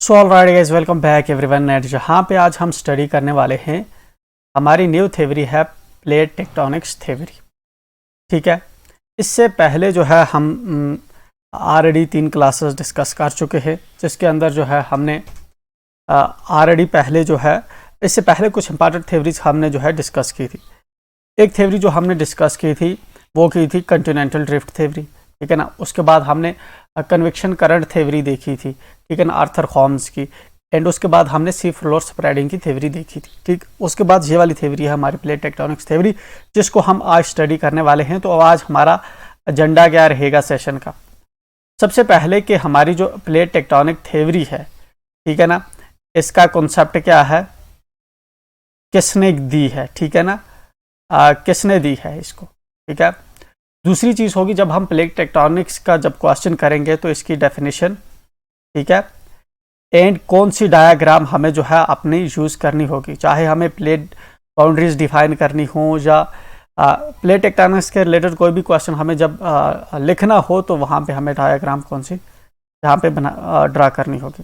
So alright guys, welcome back everyone. And जहाँ पे आज हम स्टडी करने वाले हैं, हमारी न्यू थ्योरी है प्लेट टेक्टोनिक्स थ्योरी। ठीक है, इससे पहले जो है हम ऑलरेडी 3 क्लासेस डिस्कस कर चुके हैं, जिसके अंदर जो है हमने ऑलरेडी पहले जो है इससे पहले कुछ इंपॉर्टेंट थ्योरीज हमने जो है डिस्कस की थी। एक थ्योरी जो हमने डिस्कस की थी वो की थी कॉन्टिनेंटल ड्रिफ्ट थ्योरी। ठीक है ना। उसके बाद हमने कन्वेक्शन करंट थ्योरी देखी थी, ठीक है ना, आर्थर हॉम्स की। एंड उसके बाद हमने सी फ्लोर स्प्रेडिंग की थ्योरी देखी थी। ठीक, उसके बाद ये वाली थ्योरी है हमारी प्लेट टेक्टोनिक्स थ्योरी, जिसको हम आज स्टडी करने वाले हैं। तो आज हमारा एजेंडा क्या रहेगा सेशन का? सबसे पहले कि हमारी जो प्लेट टेक्टोनिक थ्योरी है, ठीक है ना, इसका कॉन्सेप्ट क्या है, किसने दी है, ठीक है ना, किसने दी है इसको। ठीक है, दूसरी चीज़ होगी जब हम प्लेट टेक्टोनिक्स का जब क्वेश्चन करेंगे तो इसकी डेफिनेशन, ठीक है, एंड कौन सी डायग्राम हमें जो है अपनी यूज़ करनी होगी, चाहे हमें प्लेट बाउंड्रीज डिफाइन करनी हो या प्लेट टेक्टोनिक्स के रिलेटेड कोई भी क्वेश्चन हमें जब लिखना हो तो वहाँ पे हमें डायग्राम कौन सी यहाँ पे ड्रा करनी होगी।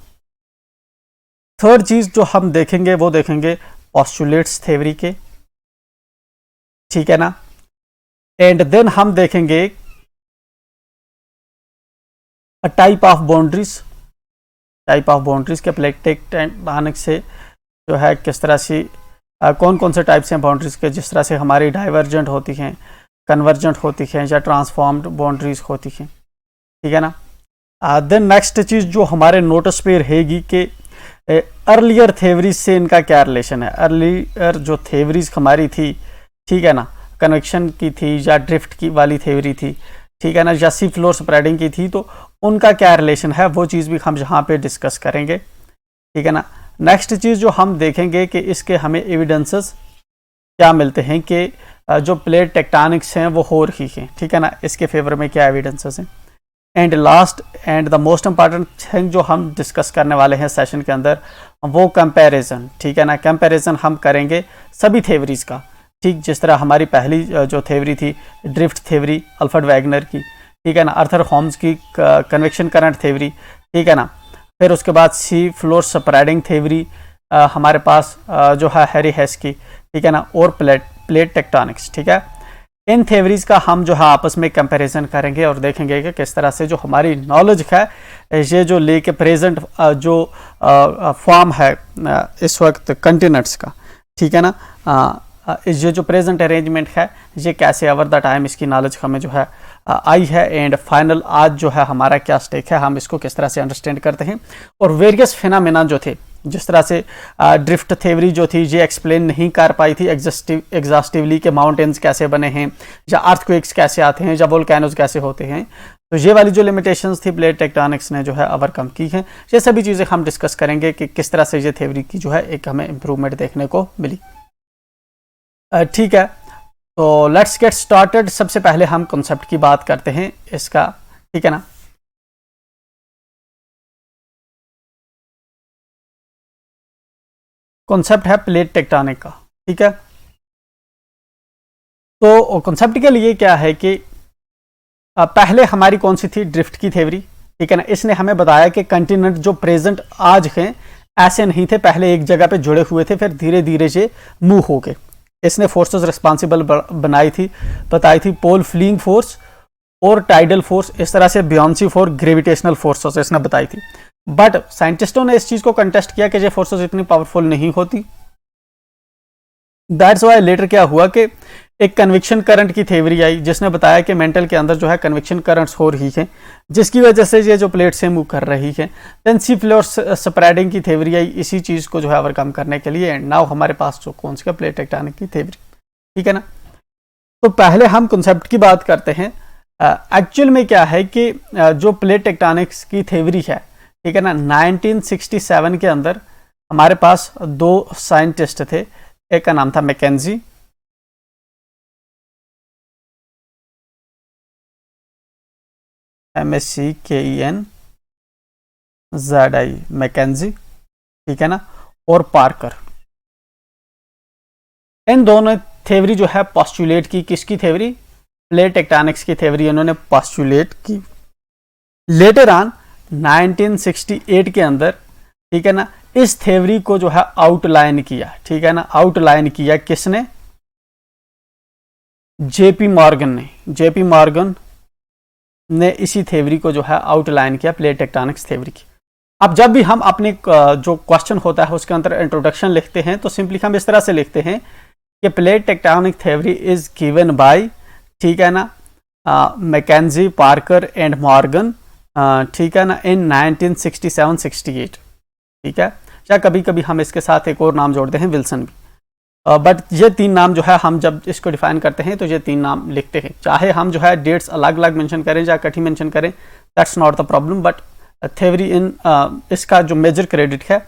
थर्ड चीज़ जो हम देखेंगे वो देखेंगे पोस्टुलेट्स थ्योरी के, ठीक है ना। एंड देन हम देखेंगे टाइप ऑफ बाउंड्रीज के प्लेट टेक्टोनिक्स से जो है किस तरह से कौन कौन से टाइप्स हैं बाउंड्रीज के, जिस तरह से हमारी डाइवर्जेंट होती हैं, कन्वर्जेंट होती हैं या ट्रांसफॉर्म्ड बाउंड्रीज होती हैं। ठीक है ना। देन नेक्स्ट चीज़ जो हमारे नोटिस पे रहेगी कि अर्लियर थ्योरीज से इनका क्या रिलेशन है। अर्लियर जो थ्योरीज हमारी थी, ठीक है ना, कन्वेक्शन की थी या ड्रिफ्ट की वाली थ्योरी थी, ठीक है ना, या सी फ्लोर स्प्रेडिंग की थी, तो उनका क्या रिलेशन है वो चीज़ भी हम यहाँ पे डिस्कस करेंगे। ठीक है ना। नेक्स्ट चीज़ जो हम देखेंगे कि इसके हमें एविडेंसेस क्या मिलते हैं कि जो प्लेट टेक्टोनिक्स हैं वो हो रही हैं, ठीक है ना, इसके फेवर में क्या एविडेंसेस हैं। And last and the most important thing जो हम डिस्कस करने वाले हैं सेशन के अंदर वो कंपैरिजन, ठीक है ना। कंपैरिजन हम करेंगे सभी थ्योरीज का, ठीक, जिस तरह हमारी पहली जो थ्योरी थी ड्रिफ्ट थ्योरी अल्फ्रेड वैगनर की, ठीक है ना, आर्थर हॉम्स की कन्वेक्शन करंट थ्योरी, ठीक है ना, फिर उसके बाद सी फ्लोर स्प्रेडिंग थ्योरी हमारे पास जो है हैरी हेस की, ठीक है ना, और प्लेट टेक्टोनिक्स। ठीक है, इन थ्योरीज का हम जो है आपस में कंपैरिजन करेंगे और देखेंगे कि किस तरह से जो हमारी नॉलेज है ये जो लेके प्रेजेंट जो फॉर्म है इस वक्त कंटिनेंट्स का, ठीक है ना, ये जो प्रेजेंट अरेंजमेंट है ये कैसे ओवर द टाइम इसकी नॉलेज हमें जो है आई है। एंड फाइनल आज जो है हमारा क्या स्टेक है, हम इसको किस तरह से अंडरस्टैंड करते हैं, और वेरियस फिनोमेना जो थे, जिस तरह से ड्रिफ्ट थ्योरी जो थी ये एक्सप्लेन नहीं कर पाई थी एग्जॉस्टिवली के माउंटेन्स कैसे बने हैं, या अर्थक्वेक्स कैसे आते हैं, या वोल्केनोज कैसे होते हैं, तो ये वाली जो लिमिटेशंस थी प्लेट टेक्टोनिक्स ने जो है ओवरकम की हैं। ये सभी चीज़ें हम डिस्कस करेंगे कि किस तरह से ये थ्योरी की जो है एक हमें इम्प्रूवमेंट देखने को मिली। ठीक है, तो लेट्स गेट स्टार्टेड। सबसे पहले हम कॉन्सेप्ट की बात करते हैं इसका, ठीक है ना। कॉन्सेप्ट है प्लेट टेक्टोनिक का, ठीक है। तो कॉन्सेप्ट के लिए क्या है कि पहले हमारी कौन सी थी, ड्रिफ्ट की थ्योरी, ठीक है ना। इसने हमें बताया कि कंटिनेंट जो प्रेजेंट आज हैं ऐसे नहीं थे, पहले एक जगह पे जुड़े हुए थे, फिर धीरे धीरे से मूव हो गए। इसने फोर्सेस रिस्पॉन्सिबल बताई थी पोल फ्लीइंग फोर्स और टाइडल फोर्स, इस तरह से बियॉन्सी फॉर ग्रेविटेशनल फोर्सेस इसने बताई थी। बट साइंटिस्टों ने इस चीज को कंटेस्ट किया कि ये फोर्सेस इतनी पावरफुल नहीं होती। दैट्स वाई लेटर क्या हुआ कि एक कन्विक्शन करंट की थ्योरी आई, जिसने बताया कि मेंटल के अंदर जो है कन्विक्शन करंट्स हो रही है, जिसकी वजह से ये जो प्लेट से मूव कर रही है। देन सी फ्लोर स्प्रेडिंग की थ्योरी आई इसी चीज को जो है ओवरकम करने के लिए। एंड नाउ हमारे पास जो कौन सी प्लेट टेक्टोनिक की थ्योरी, ठीक है ना। तो पहले हम कॉन्सेप्ट की बात करते हैं। एक्चुअल में क्या है कि जो प्लेट टेक्टोनिक्स की थ्योरी है, ठीक है ना, 1967 के अंदर हमारे पास 2 साइंटिस्ट थे, एक का नाम था मैकेंजी, MACKENZI मैकेंजी, ठीक है ना, और पार्कर। इन दोनों थ्योरी जो है पोस्टुलेट की, किसकी थ्योरी, प्लेट टेक्टोनिक्स की थ्योरी इन्होंने पोस्टुलेट की। लेटर ऑन 1968 के अंदर ठीक है ना। इस थ्योरी को जो है आउटलाइन किया, ठीक है ना, आउटलाइन किया किसने? जेपी मॉर्गन ने। जेपी मॉर्गन ने इसी थ्योरी को जो है आउटलाइन किया, प्लेट टेक्टोनिक्स थ्योरी की। अब जब भी हम अपने जो क्वेश्चन होता है उसके अंदर इंट्रोडक्शन लिखते हैं तो सिंपली हम इस तरह से लिखते हैं कि plate tectonic theory is given by, ठीक है ना, मैकेंजी, पार्कर एंड मॉर्गन, ठीक है ना, इन 1967-68, ठीक है। या कभी कभी हम इसके साथ एक और नाम जोड़ते हैं, विल्सन भी। बट ये तीन नाम जो है हम जब इसको डिफाइन करते हैं तो ये तीन नाम लिखते हैं, चाहे हम जो है डेट्स अलग अलग मेंशन करें या इकट्ठी मेंशन करें, that's not the problem. But theory in इसका जो मेजर क्रेडिट है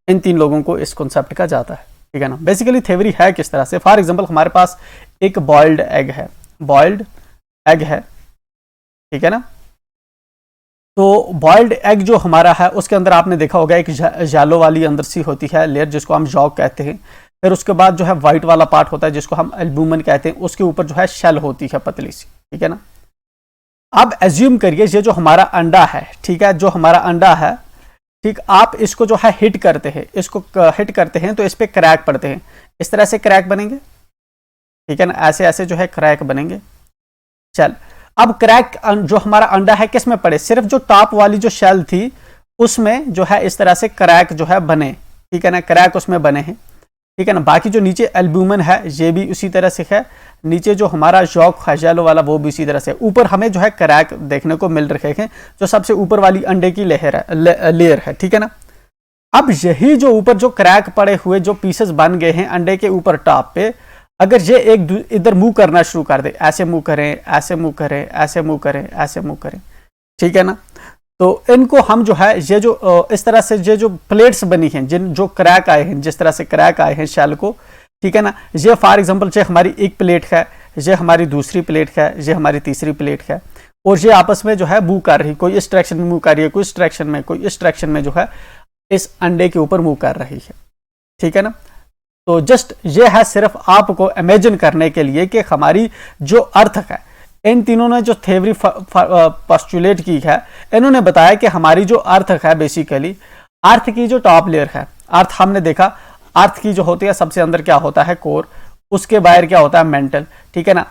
इन तीन लोगों को इस कॉन्सेप्ट का जाता है, ठीक है ना। बेसिकली थ्योरी है किस तरह से, फॉर एग्जांपल हमारे पास एक बॉइल्ड एग है, बॉइल्ड एग है, ठीक है ना। तो बॉइल्ड एग जो हमारा है उसके अंदर आपने देखा होगा एक जालो वाली अंदर सी होती है लेयर जिसको हम यॉक कहते हैं। फिर उसके बाद जो है व्हाइट वाला पार्ट होता है जिसको हम एल्ब्यूमिन कहते हैं, उसके ऊपर जो है शेल होती है पतली सी, ठीक है ना। अब एज्यूम करिए ये जो हमारा अंडा है, ठीक है, जो हमारा अंडा है, ठीक, आप इसको जो है हिट करते हैं, इसको हिट करते हैं तो इस पे क्रैक पड़ते हैं, इस तरह से क्रैक बनेंगे, ठीक है ना, ऐसे ऐसे जो है क्रैक बनेंगे। चल, अब क्रैक जो हमारा अंडा है किस में पड़े? सिर्फ जो टॉप वाली जो शेल थी उसमें जो है इस तरह से क्रैक जो है बने, ठीक है ना, क्रैक उसमें बने हैं, ठीक है ना। बाकी जो नीचे एल्ब्यूमिन है ये भी उसी तरह से है, नीचे जो हमारा यॉक है येलो वाला वो भी इसी तरह से। ऊपर हमें जो है क्रैक देखने को मिल रहे हैं जो सबसे ऊपर वाली अंडे की लेयर है, ठीक है ना। अब यही जो ऊपर जो क्रैक पड़े हुए जो पीसेस बन गए हैं अंडे के ऊपर टॉप पे, अगर ये एक इधर मूव करना शुरू कर दे, ऐसे मूव करें, ऐसे मूव करें, ऐसे मूव करें, ऐसे मूव करें, ठीक है ना, तो इनको हम जो है ये जो इस तरह से ये जो प्लेट्स बनी हैं, जिन जो क्रैक आए हैं, जिस तरह से क्रैक आए हैं शेल को, ठीक है ना, ये फॉर एग्जांपल ये हमारी एक प्लेट है, ये हमारी दूसरी प्लेट है, ये हमारी तीसरी प्लेट है, और ये आपस में जो है मूव कर रही, कोई इस डायरेक्शन में मूव कर रही है, कोई इस डायरेक्शन में, कोई इस डायरेक्शन में जो है इस अंडे के ऊपर मूव कर रही है, ठीक है ना। तो जस्ट ये है सिर्फ आपको इमेजिन करने के लिए कि हमारी जो अर्थ है, इन तीनों ने जो थ्योरी पोस्टुलेट की है, इन्होंने बताया कि हमारी जो अर्थ है बेसिकली अर्थ की जो टॉप लेयर है, अर्थ हमने देखा अर्थ की जो होती है सबसे अंदर क्या होता है? कोर, उसके बाहर क्या होता है? मेंटल, ठीक है ना,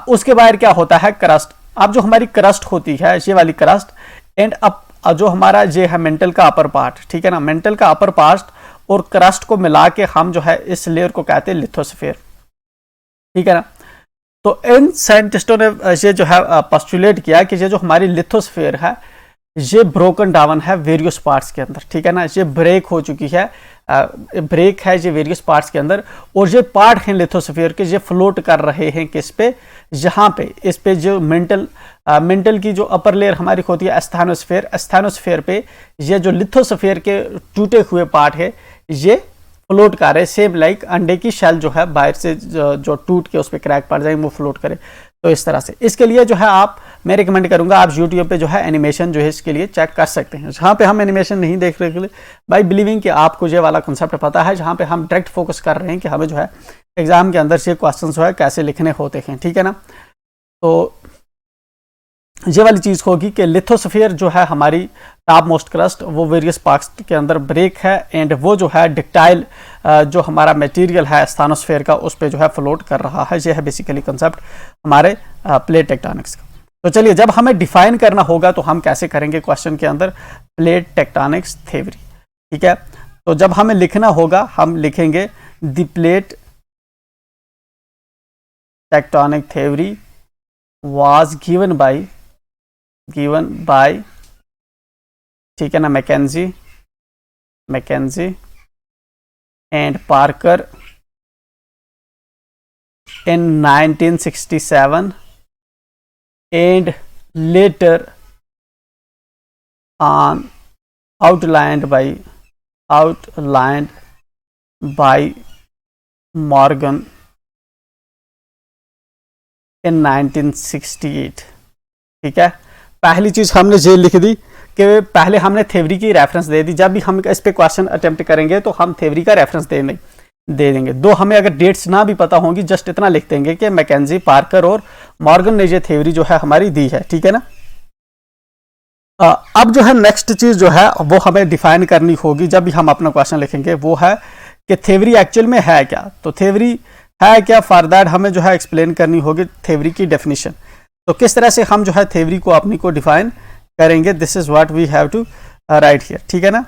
उसके बाहर क्या होता है? क्रस्ट। अब जो हमारी क्रस्ट होती है ये वाली क्रस्ट, एंड अब जो हमारा ये है मेंटल का अपर पार्ट, ठीक है ना, मेंटल का अपर पार्ट और क्रस्ट को मिला के हम जो है इस लेयर को कहते हैं लिथोस्फीयर, ठीक है ना। तो इन साइंटिस्टों ने ये जो है पोस्टुलेट किया कि ये जो हमारी लिथोस्फीयर है ये ब्रोकन डाउन है वेरियस पार्ट्स के अंदर, ठीक है ना, ये ब्रेक हो चुकी है, ब्रेक है ये वेरियस पार्ट्स के अंदर, और ये पार्ट हैं लिथोस्फीयर के, ये फ्लोट कर रहे हैं किस पे? यहाँ पे, इस पे जो मेंटल की जो अपर लेयर हमारी होती है एस्थेनोस्फीयर, एस्थेनोस्फीयर पे ये जो लिथोस्फीयर के टूटे हुए पार्ट है ये फ्लोट कर रहे, सेम लाइक अंडे की शेल जो है बाहर से जो टूट के उस पर क्रैक पड़ जाए वो फ्लोट करे। तो इस तरह से इसके लिए जो है आप, मैं रिकमेंड करूंगा आप यूट्यूब पे जो है एनिमेशन जो है इसके लिए चेक कर सकते हैं। जहाँ पे हम एनिमेशन नहीं देख रहे हैं बाई बिलीविंग कि आपको ये वाला कंसेप्ट पता है, जहाँ पे हम डायरेक्ट फोकस कर रहे हैं कि हमें जो है एग्जाम के अंदर ये क्वेश्चन जो है कैसे लिखने होते हैं, ठीक है ना। तो ये वाली चीज होगी कि लिथोस्फीयर जो है हमारी टॉप मोस्ट क्रस्ट वो वेरियस पार्ट्स के अंदर ब्रेक है, एंड वो जो है डिक्टाइल जो हमारा मटेरियल है एस्थेनोस्फीयर का उस पे जो है फ्लोट कर रहा है। ये है बेसिकली कंसेप्ट हमारे प्लेट टेक्टोनिक्स का। तो चलिए, जब हमें डिफाइन करना होगा तो हम कैसे करेंगे क्वेश्चन के अंदर? प्लेट टेक्टोनिक्स थ्योरी, ठीक है। तो जब हमें लिखना होगा हम लिखेंगे the plate tectonic theory was given by ठीक है ना, McKenzie and Parker in 1967 and later on outlined by Morgan in 1968, ठीक है। पहली चीज हमने ये लिख दी कि पहले हमने थ्योरी की रेफरेंस दे दी, जब भी हम इस पे क्वेश्चन अटेम्प्ट करेंगे तो हम थ्योरी का रेफरेंस दे देंगे। दो हमें अगर डेट्स ना भी पता होंगी जस्ट इतना लिख देंगे कि मैकेंजी, पार्कर और मॉर्गन ने ये थ्योरी जो है हमारी दी है, ठीक है ना। अब जो है नेक्स्ट चीज जो है वो हमें डिफाइन करनी होगी जब भी हम अपना क्वेश्चन लिखेंगे, वो है कि थ्योरी एक्चुअल में है क्या। तो थ्योरी है क्या, फॉर दैट हमें जो है एक्सप्लेन करनी होगी थ्योरी की डेफिनेशन। तो किस तरह से हम जो है थ्योरी को अपनी को डिफाइन करेंगे, this is what we have to write here, ठीक है ना।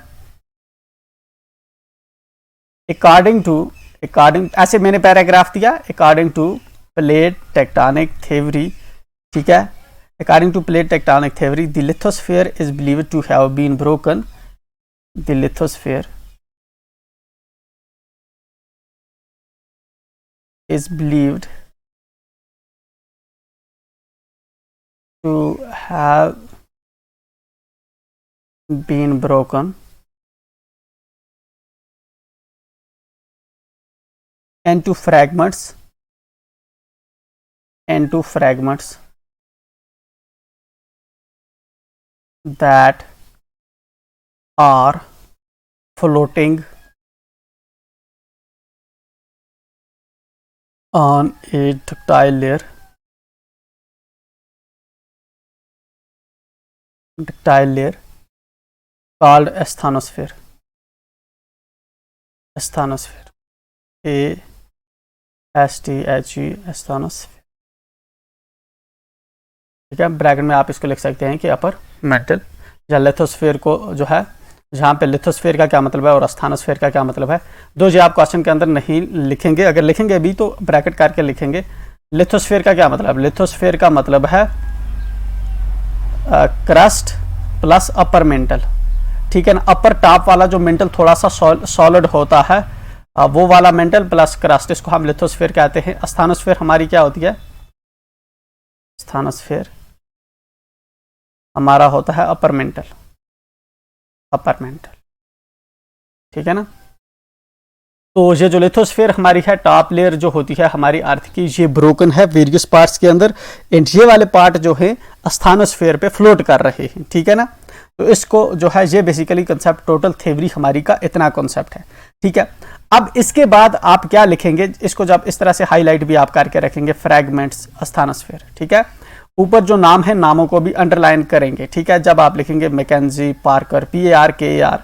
अकॉर्डिंग ऐसे मैंने पैराग्राफ दिया, according to plate tectonic theory, ठीक है। According to plate tectonic theory, the lithosphere is believed to have been broken. The lithosphere is believed to have been broken into fragments that are floating on a ductile layer called asthenosphere, ASTHE, asthenosphere, ठीक है। Bracket में आप इसको लिख सकते हैं कि upper mantle या लिथोस्फीयर को जो है, जहाँ पे लिथोस्फीयर का क्या मतलब है और स्थानोस्फीयर का क्या मतलब है, दो जी आप क्वेश्चन के अंदर नहीं लिखेंगे, अगर लिखेंगे भी तो ब्रैकेट करके लिखेंगे। लिथोस्फीयर का क्या मतलब, लिथोस्फीयर का मतलब है क्रस्ट प्लस अपर मेंटल, ठीक है ना। अपर टॉप वाला जो मेंटल थोड़ा सा सॉलिड होता है, वो वाला मेंटल प्लस क्रस्ट, इसको हम लिथोस्फीयर कहते हैं। स्थानोस्फीयर हमारी क्या होती है, स्थानोस्फीयर हमारा होता है अपर मेंटल, ठीक है ना। तो ये जो लिथोस्फीयर हमारी है, टॉप लेयर जो होती है हमारी अर्थ की, ये ब्रोकन है वेरियस पार्ट्स के अंदर, एंड ये वाले पार्ट जो है स्थानोस्फीयर पे फ्लोट कर रहे हैं, ठीक है ना। तो इसको जो है ये बेसिकली कंसेप्ट, टोटल थ्योरी हमारी का इतना कॉन्सेप्ट है, ठीक है। अब इसके बाद आप क्या लिखेंगे, इसको जब इस तरह से हाईलाइट भी आप करके रखेंगे, फ्रैगमेंट्स स्थानोस्फीयर, ठीक है। ऊपर जो नाम है, नामों को भी अंडरलाइन करेंगे, ठीक है। जब आप लिखेंगे McKenzie, Parker, PARKER,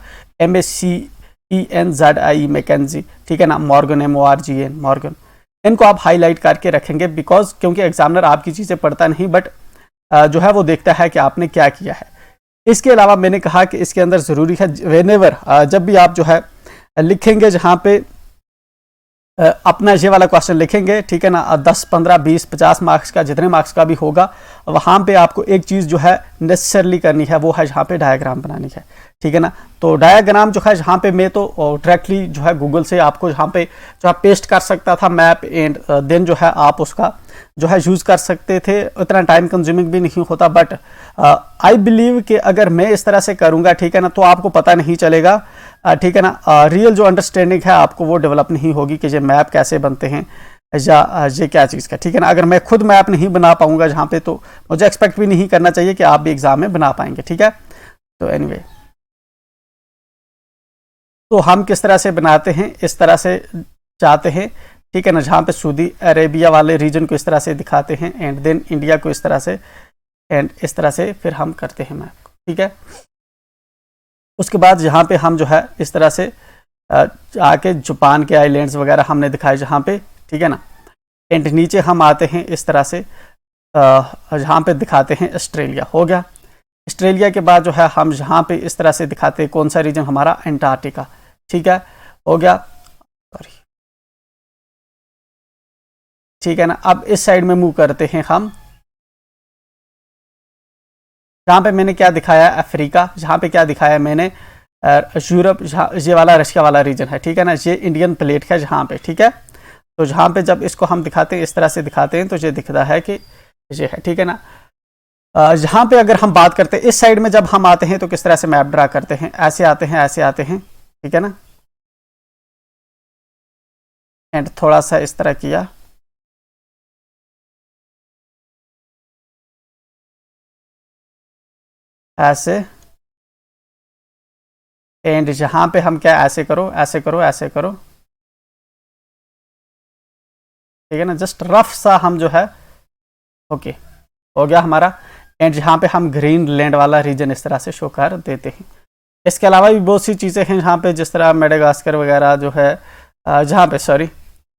MACENZIE McKenzie, ठीक है ना, मॉर्गन, MORGN मॉर्गन, इनको आप हाईलाइट करके रखेंगे, बिकॉज क्योंकि एग्जामिनर आपकी चीज़ें पढ़ता नहीं, बट जो है वो देखता है कि आपने क्या किया है। इसके अलावा मैंने कहा कि इसके अंदर ज़रूरी है वेनेवर, जब भी आप जो है लिखेंगे, जहाँ पे अपना ये वाला क्वेश्चन लिखेंगे, ठीक है ना, 10, 15, 20, 50 मार्क्स का, जितने मार्क्स का भी होगा, वहाँ पे आपको एक चीज़ जो है नेसेसरली करनी है, वो है यहाँ पे डायग्राम बनानी है, ठीक है ना। तो डायग्राम जो है यहाँ पे मैं तो डायरेक्टली जो है गूगल से आपको यहाँ पे जो है पेस्ट कर सकता था मैप, एंड देन जो है आप उसका जो है यूज़ कर सकते थे, इतना टाइम कंज्यूमिंग भी नहीं होता। बट आई बिलीव कि अगर मैं इस तरह से करूँगा, ठीक है ना, तो आपको पता नहीं चलेगा, ठीक है ना, रियल जो अंडरस्टैंडिंग है आपको वो डेवलप नहीं होगी कि ये मैप कैसे बनते हैं या ये क्या चीज़ का, ठीक है ना। अगर मैं खुद मैप नहीं बना पाऊंगा जहाँ पे, तो मुझे एक्सपेक्ट भी नहीं करना चाहिए कि आप भी एग्जाम में बना पाएंगे, ठीक है। तो एनीवे, तो हम किस तरह से बनाते हैं, इस तरह से चाहते हैं, ठीक है ना, जहाँ पे सऊदी अरेबिया वाले रीजन को इस तरह से दिखाते हैं, एंड देन इंडिया को इस तरह से, एंड इस तरह से फिर हम करते हैं मैप को, ठीक है। उसके बाद यहाँ पे हम जो है इस तरह से आके जापान के आइलैंड्स वगैरह हमने दिखाए जहाँ पे, ठीक है ना, एंड नीचे हम आते हैं इस तरह से, जहाँ पे दिखाते हैं ऑस्ट्रेलिया, हो गया। ऑस्ट्रेलिया के बाद जो है हम यहाँ पे इस तरह से दिखाते हैं कौन सा रीजन हमारा, अंटार्कटिका, ठीक है, हो गया, सॉरी, ठीक है ना। अब इस साइड में मूव करते हैं हम, जहाँ पे मैंने क्या दिखाया, अफ्रीका, जहाँ पे क्या दिखाया मैंने, यूरोप, ये वाला रशिया वाला रीजन है, ठीक है ना, ये इंडियन प्लेट है जहाँ पे, ठीक है। तो जहाँ पे जब इसको हम दिखाते हैं, इस तरह से दिखाते हैं, तो ये दिखता है कि ये है, ठीक है ना। जहाँ पे अगर हम बात करते हैं इस साइड में, जब हम आते हैं तो किस तरह से मैप ड्रा करते हैं, ऐसे आते हैं, ऐसे आते हैं, ठीक है ना, एंड थोड़ा सा इस तरह किया, ऐसे, एंड जहाँ पे हम क्या, ऐसे करो, ऐसे करो, ऐसे करो, ठीक है ना, जस्ट रफ सा हम जो है, ओके, हो गया हमारा। एंड जहाँ पे हम ग्रीन लैंड वाला रीजन इस तरह से शो कर देते हैं। इसके अलावा भी बहुत सी चीज़ें हैं जहाँ पे, जिस तरह मेडागास्कर वगैरह जो है,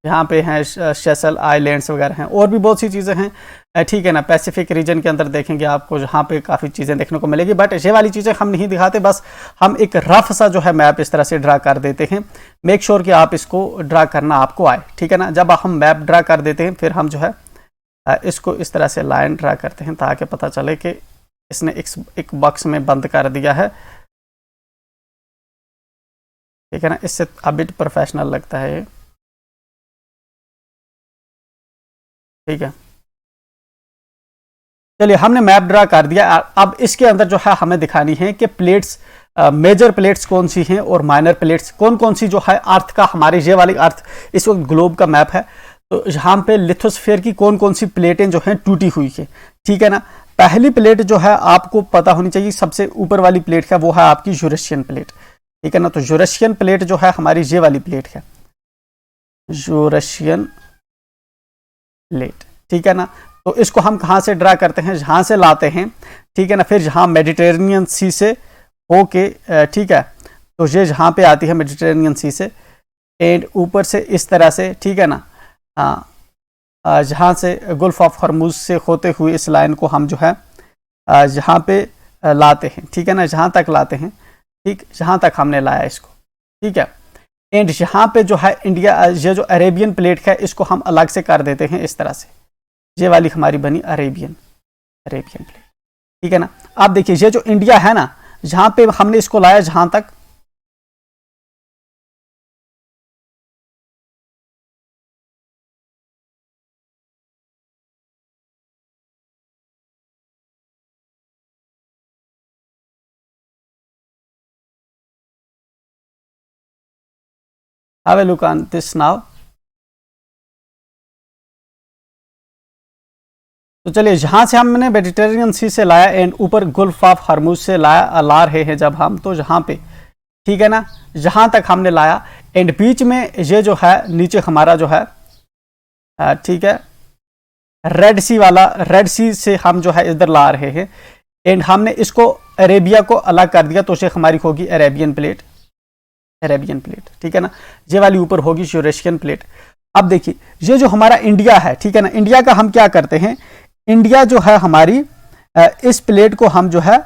जहाँ पे हैं शेसल आइलैंड्स वगैरह हैं, और भी बहुत सी चीज़ें हैं, ठीक है ना। पैसिफिक रीजन के अंदर देखेंगे आपको जहाँ पे काफ़ी चीज़ें देखने को मिलेगी, बट ये वाली चीज़ें हम नहीं दिखाते, बस हम एक रफ सा जो है मैप इस तरह से ड्रा कर देते हैं। मेक श्योर कि आप इसको ड्रा करना आपको आए, ठीक है ना। जब हम मैप ड्रा कर देते हैं फिर हम जो है इसको इस तरह से लाइन ड्रा करते हैं ताकि पता चले कि इसने एक बॉक्स में बंद कर दिया है, ठीक है ना। इससे अबिट प्रोफेशनल लगता है ये, ठीक है। चलिए हमने मैप ड्रा कर दिया। अब इसके अंदर जो है हमें दिखानी है कि प्लेट्स, मेजर प्लेट्स कौन सी हैं और माइनर प्लेट्स कौन कौन सी जो है अर्थ का, हमारी ये वाली अर्थ इस वक्त ग्लोब का मैप है, तो यहाँ पे लिथोस्फीयर की कौन कौन सी प्लेटें जो हैं टूटी हुई है, ठीक है ना। पहली प्लेट जो है आपको पता होनी चाहिए, सबसे ऊपर वाली प्लेट है वो है आपकी यूरेशियन प्लेट, ठीक है ना। तो यूरेशियन प्लेट जो है हमारी ये वाली प्लेट है, यूरेशियन प्लेट, ठीक है ना। तो इसको हम कहाँ से ड्रा करते हैं, जहाँ से लाते हैं, ठीक है ना। फिर जहाँ मेडिटेरेनियन सी से होके, ठीक है, तो ये जहाँ पे आती है मेडिटेरेनियन सी से, एंड ऊपर से इस तरह से, ठीक है ना, जहाँ से गुल्फ ऑफ हॉर्मुज से होते हुए इस लाइन को हम जो है जहाँ पे लाते हैं, ठीक है ना, जहाँ तक लाते हैं, ठीक, जहाँ तक हमने लाया इसको, ठीक है। एंड यहाँ पे जो है इंडिया, ये जो अरेबियन प्लेट है इसको हम अलग से कर देते हैं इस तरह से, ये वाली हमारी बनी अरेबियन प्लेट, ठीक है ना। आप देखिए ये जो इंडिया है ना, जहाँ पे हमने इसको लाया जहाँ तक, have a look on this now। तो चलिए जहां से हमने मेडिटेरेनियन सी से लाया एंड ऊपर गुल्फ ऑफ हॉर्मुज से ला रहे हैं जब हम, तो जहां पे, ठीक है ना, जहां तक हमने लाया एंड बीच में ये जो है नीचे हमारा जो है, ठीक है, रेड सी वाला, रेड सी से हम जो है इधर ला रहे हैं एंड हमने इसको अरेबिया को अलग कर दिया, तो ये हमारी होगी अरेबियन प्लेट, ठीक है ना। ये वाली ऊपर होगी यूरेशियन प्लेट। अब देखिए ये जो हमारा इंडिया है, ठीक है ना, इंडिया का हम क्या करते हैं, इंडिया जो है हमारी इस प्लेट को हम जो है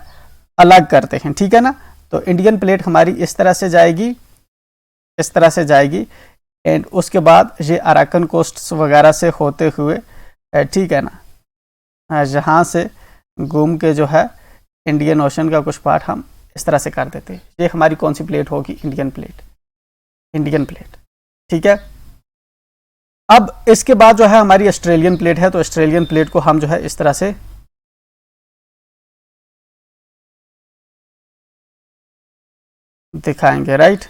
अलग करते हैं, ठीक है ना। तो इंडियन प्लेट हमारी इस तरह से जाएगी, इस तरह से जाएगी एंड उसके बाद ये अराकन कोस्ट वगैरह से होते हुए, ठीक है ना, जहाँ से घूम के जो है इंडियन ओशन का कुछ पार्ट हम इस तरह से कर देते हैं। ये हमारी कौन सी प्लेट होगी, इंडियन प्लेट, ठीक है। अब इसके बाद जो है हमारी ऑस्ट्रेलियन प्लेट है, तो ऑस्ट्रेलियन प्लेट को हम जो है इस तरह से दिखाएंगे, राइट।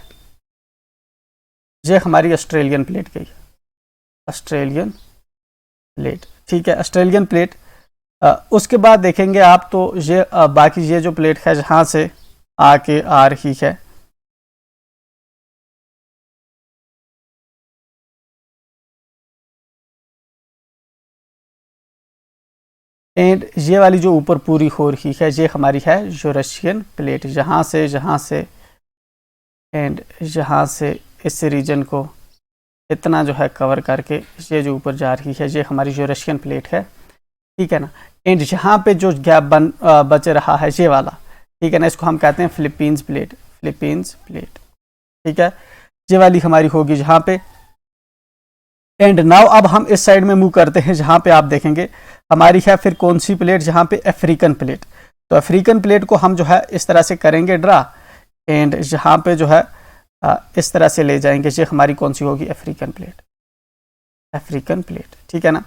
ये हमारी ऑस्ट्रेलियन प्लेट गई, ऑस्ट्रेलियन प्लेट, ठीक है, ऑस्ट्रेलियन प्लेट। उसके बाद देखेंगे आप तो ये बाकी ये जो प्लेट है जहाँ से आके आ रही है, एंड ये वाली जो ऊपर पूरी हो रही है ये हमारी है यूरेशियन प्लेट, जहाँ से एंड यहाँ से इस रीजन को इतना जो है कवर करके ये जो ऊपर जा रही है ये हमारी यूरेशियन प्लेट है, ठीक है ना। एंड यहाँ पे जो गैप बच रहा है ये वाला, ठीक है ना, इसको हम कहते हैं फिलीपींस प्लेट, ठीक है। ये वाली हमारी होगी जहाँ पे। एंड नाउ अब हम इस साइड में मूव करते हैं जहाँ पे आप देखेंगे हमारी है फिर कौन सी प्लेट, जहाँ पे अफ्रीकन प्लेट। तो अफ्रीकन प्लेट को हम जो है इस तरह से करेंगे ड्रा एंड यहाँ पे जो है इस तरह से ले जाएंगे, ये हमारी कौन सी होगी, अफ्रीकन प्लेट, ठीक है ना।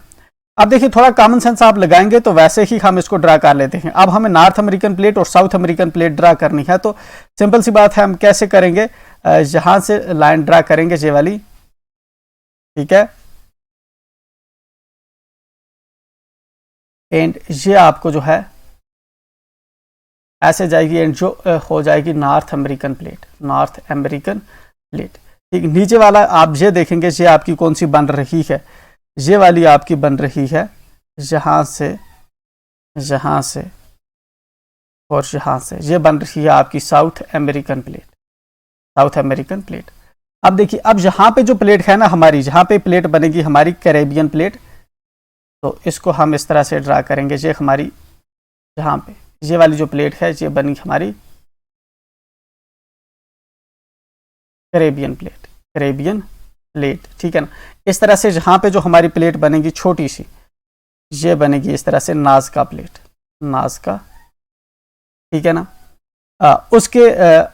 अब देखिए थोड़ा कॉमन सेंस आप लगाएंगे तो वैसे ही हम इसको ड्रा कर लेते हैं। अब हमें नॉर्थ अमेरिकन प्लेट और साउथ अमेरिकन प्लेट ड्रा करनी है, तो सिंपल सी बात है, हम कैसे करेंगे, यहाँ से लाइन ड्रा करेंगे ये वाली, ठीक है, एंड ये आपको जो है ऐसे जाएगी एंड जो हो जाएगी नॉर्थ अमेरिकन प्लेट, ठीक। नीचे वाला आप ये देखेंगे ये आपकी कौन सी बन रही है, ये वाली आपकी बन रही है जहाँ से और यहाँ से ये बन रही है आपकी south American plate, south American plate. अब देखिए, अब यहाँ पे जो प्लेट है ना हमारी, जहाँ पे प्लेट बनेगी हमारी कैरेबियन प्लेट, तो इसको हम इस तरह से ड्रा करेंगे। ये हमारी जहाँ पे ये वाली जो प्लेट है ये बनी हमारी कैरेबियन प्लेट, कैरेबियन प्लेट, ठीक है ना। इस तरह से जहाँ पे जो हमारी प्लेट बनेगी छोटी सी, ये बनेगी इस तरह से नाज़का प्लेट, नाज़का, ठीक है ना। उसके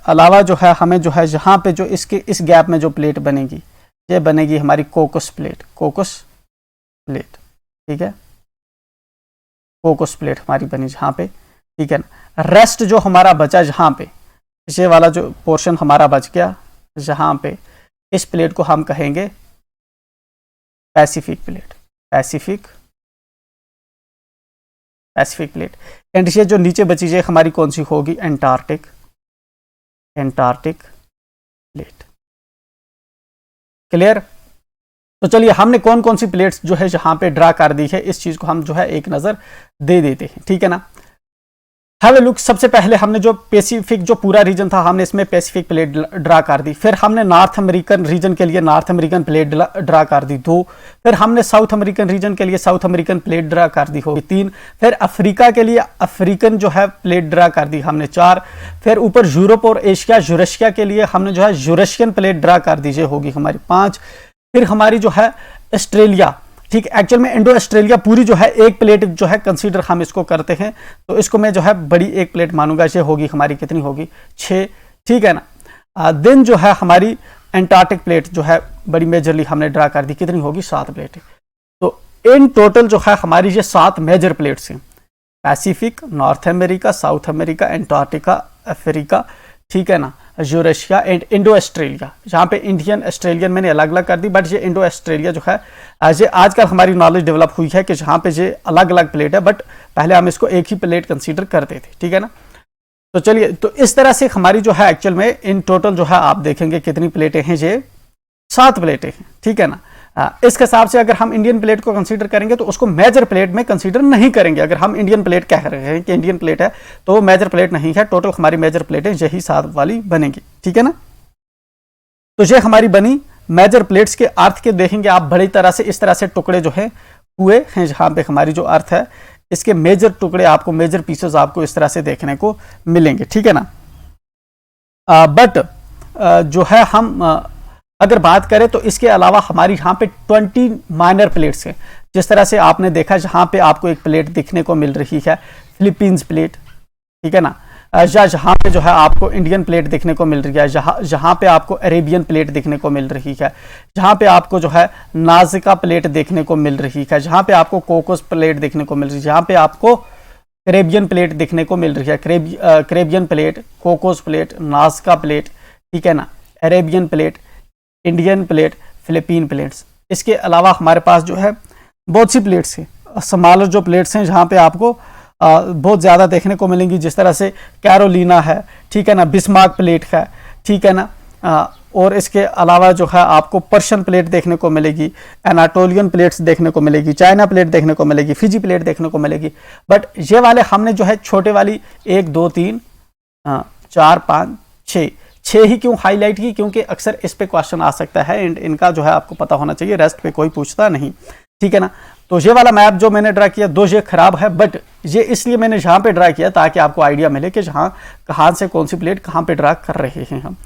अलावा जो है हमें जो है यहाँ पे जो इसके इस गैप में जो प्लेट बनेगी ये बनेगी हमारी कोकस प्लेट, कोकस प्लेट, ठीक है। कोकस प्लेट हमारी बनी जहाँ पे, ठीक है ना। रेस्ट जो हमारा बचा जहाँ पे, ये वाला जो पोर्शन हमारा बच गया जहाँ पे, इस प्लेट को हम कहेंगे Pacific plate, Pacific plate. And ये जो नीचे बची है हमारी कौन सी होगी, एंटार्क्टिक, एंटार्क्टिक प्लेट। क्लियर। तो चलिए हमने कौन कौन सी प्लेट्स जो है यहाँ पे ड्रा कर दी है, इस चीज को हम जो है एक नजर दे देते हैं, ठीक है ना। Have a look. सबसे पहले हमने जो पैसिफिक जो पूरा रीजन था, हमने इसमें पैसिफिक प्लेट ड्रा कर दी। फिर हमने नॉर्थ अमेरिकन रीजन के लिए नॉर्थ अमेरिकन प्लेट ड्रा कर दी 2। फिर हमने साउथ अमेरिकन रीजन के लिए साउथ अमेरिकन प्लेट ड्रा कर दी होगी 3। फिर अफ्रीका के लिए अफ्रीकन जो है प्लेट ड्रा कर दी हमने 4। फिर ऊपर यूरोप और एशिया यूरेशिया के लिए हमने जो है यूरेशियन प्लेट ड्रा कर दी होगी हमारी 5। फिर हमारी जो है ऑस्ट्रेलिया, ठीक, एक्चुअल में इंडो ऑस्ट्रेलिया पूरी जो है एक प्लेट जो है कंसीडर हम इसको करते हैं, तो इसको मैं जो है बड़ी एक प्लेट मानूंगा। ये होगी हमारी कितनी होगी, 6, ठीक है ना। देन जो है हमारी एंटार्क्टिक प्लेट जो है बड़ी मेजरली हमने ड्रा कर दी, कितनी होगी, 7 प्लेटें। तो इन टोटल जो है हमारी ये 7 मेजर प्लेट्स हैं, Pacific, north America, south America, Antarctica, Africa, ठीक है ना, यूरेशिया एंड इंडो ऑस्ट्रेलिया। जहाँ पे इंडियन ऑस्ट्रेलियन मैंने अलग अलग कर दी, बट ये इंडो ऑस्ट्रेलिया जो है ये आजकल हमारी नॉलेज डेवलप हुई है कि जहाँ पे ये अलग अलग प्लेट है, बट पहले हम इसको एक ही प्लेट कंसीडर करते थे, ठीक है ना। तो चलिए, तो इस तरह से हमारी जो है एक्चुअल में इन टोटल जो है आप देखेंगे कितनी प्लेटें हैं, ये 7 प्लेटें हैं, ठीक है ना। इसके हिसाब से अगर हम इंडियन प्लेट को कंसीडर करेंगे तो उसको मेजर प्लेट में कंसीडर नहीं करेंगे। अगर हम इंडियन प्लेट कह रहे हैं कि इंडियन प्लेट है तो वो मेजर प्लेट नहीं है, टोटल हमारी मेजर प्लेटें यही 7 वाली बनेगी, ठीक है ना। तो ये हमारी बनी मेजर प्लेट्स के अर्थ के देखेंगे आप बड़ी तरह से, इस तरह से टुकड़े जो है हुए हैं जहां पे हमारी जो अर्थ है इसके मेजर टुकड़े आपको, मेजर पीसेस आपको इस तरह से देखने को मिलेंगे, ठीक है ना। बट जो है हम अगर बात करें तो इसके अलावा हमारी यहाँ पे 20 माइनर प्लेट्स हैं। जिस तरह से आपने देखा जहाँ पे आपको एक प्लेट दिखने को मिल रही है फिलीपींस प्लेट, ठीक है ना, या जहाँ पे जो है आपको इंडियन प्लेट देखने को मिल रही है, जहाँ पे आपको अरेबियन प्लेट देखने को मिल रही है, जहाँ पे आपको जो है नाज़का प्लेट देखने को मिल रही है, जहाँ पे आपको कोकोस प्लेट देखने को मिल रही है, जहाँ पे आपको कैरेबियन प्लेट देखने को मिल रही है, Caribbean plate, Cocos plate, Nazca plate, ठीक है ना, Arabian plate, Indian plate, Philippine plates. इसके अलावा हमारे पास जो है बहुत सी प्लेट्स हैं, स्मॉलर जो प्लेट्स हैं जहाँ पे आपको बहुत ज़्यादा देखने को मिलेंगी, जिस तरह से कैरोलिना है, ठीक है ना, बिस्मार्क प्लेट है, ठीक है ना। और इसके अलावा जो है आपको पर्शियन प्लेट देखने को मिलेगी, एनाटोलियन प्लेट्स देखने को मिलेगी, चाइना प्लेट देखने को मिलेगी, फिजी प्लेट देखने को मिलेगी। बट ये वाले हमने जो है छोटे वाली 1 2 3 4 5 6 ही क्यों हाईलाइट की, क्योंकि अक्सर इस पे क्वेश्चन आ सकता है एंड इनका जो है आपको पता होना चाहिए, रेस्ट पे कोई पूछता नहीं, ठीक है ना। तो ये वाला मैप जो मैंने ड्रा किया 2 ये खराब है, बट ये इसलिए मैंने यहाँ पे ड्रा किया ताकि आपको आइडिया मिले कि जहाँ कहाँ से कौन सी प्लेट कहाँ पे ड्रा कर रहे हैं हम।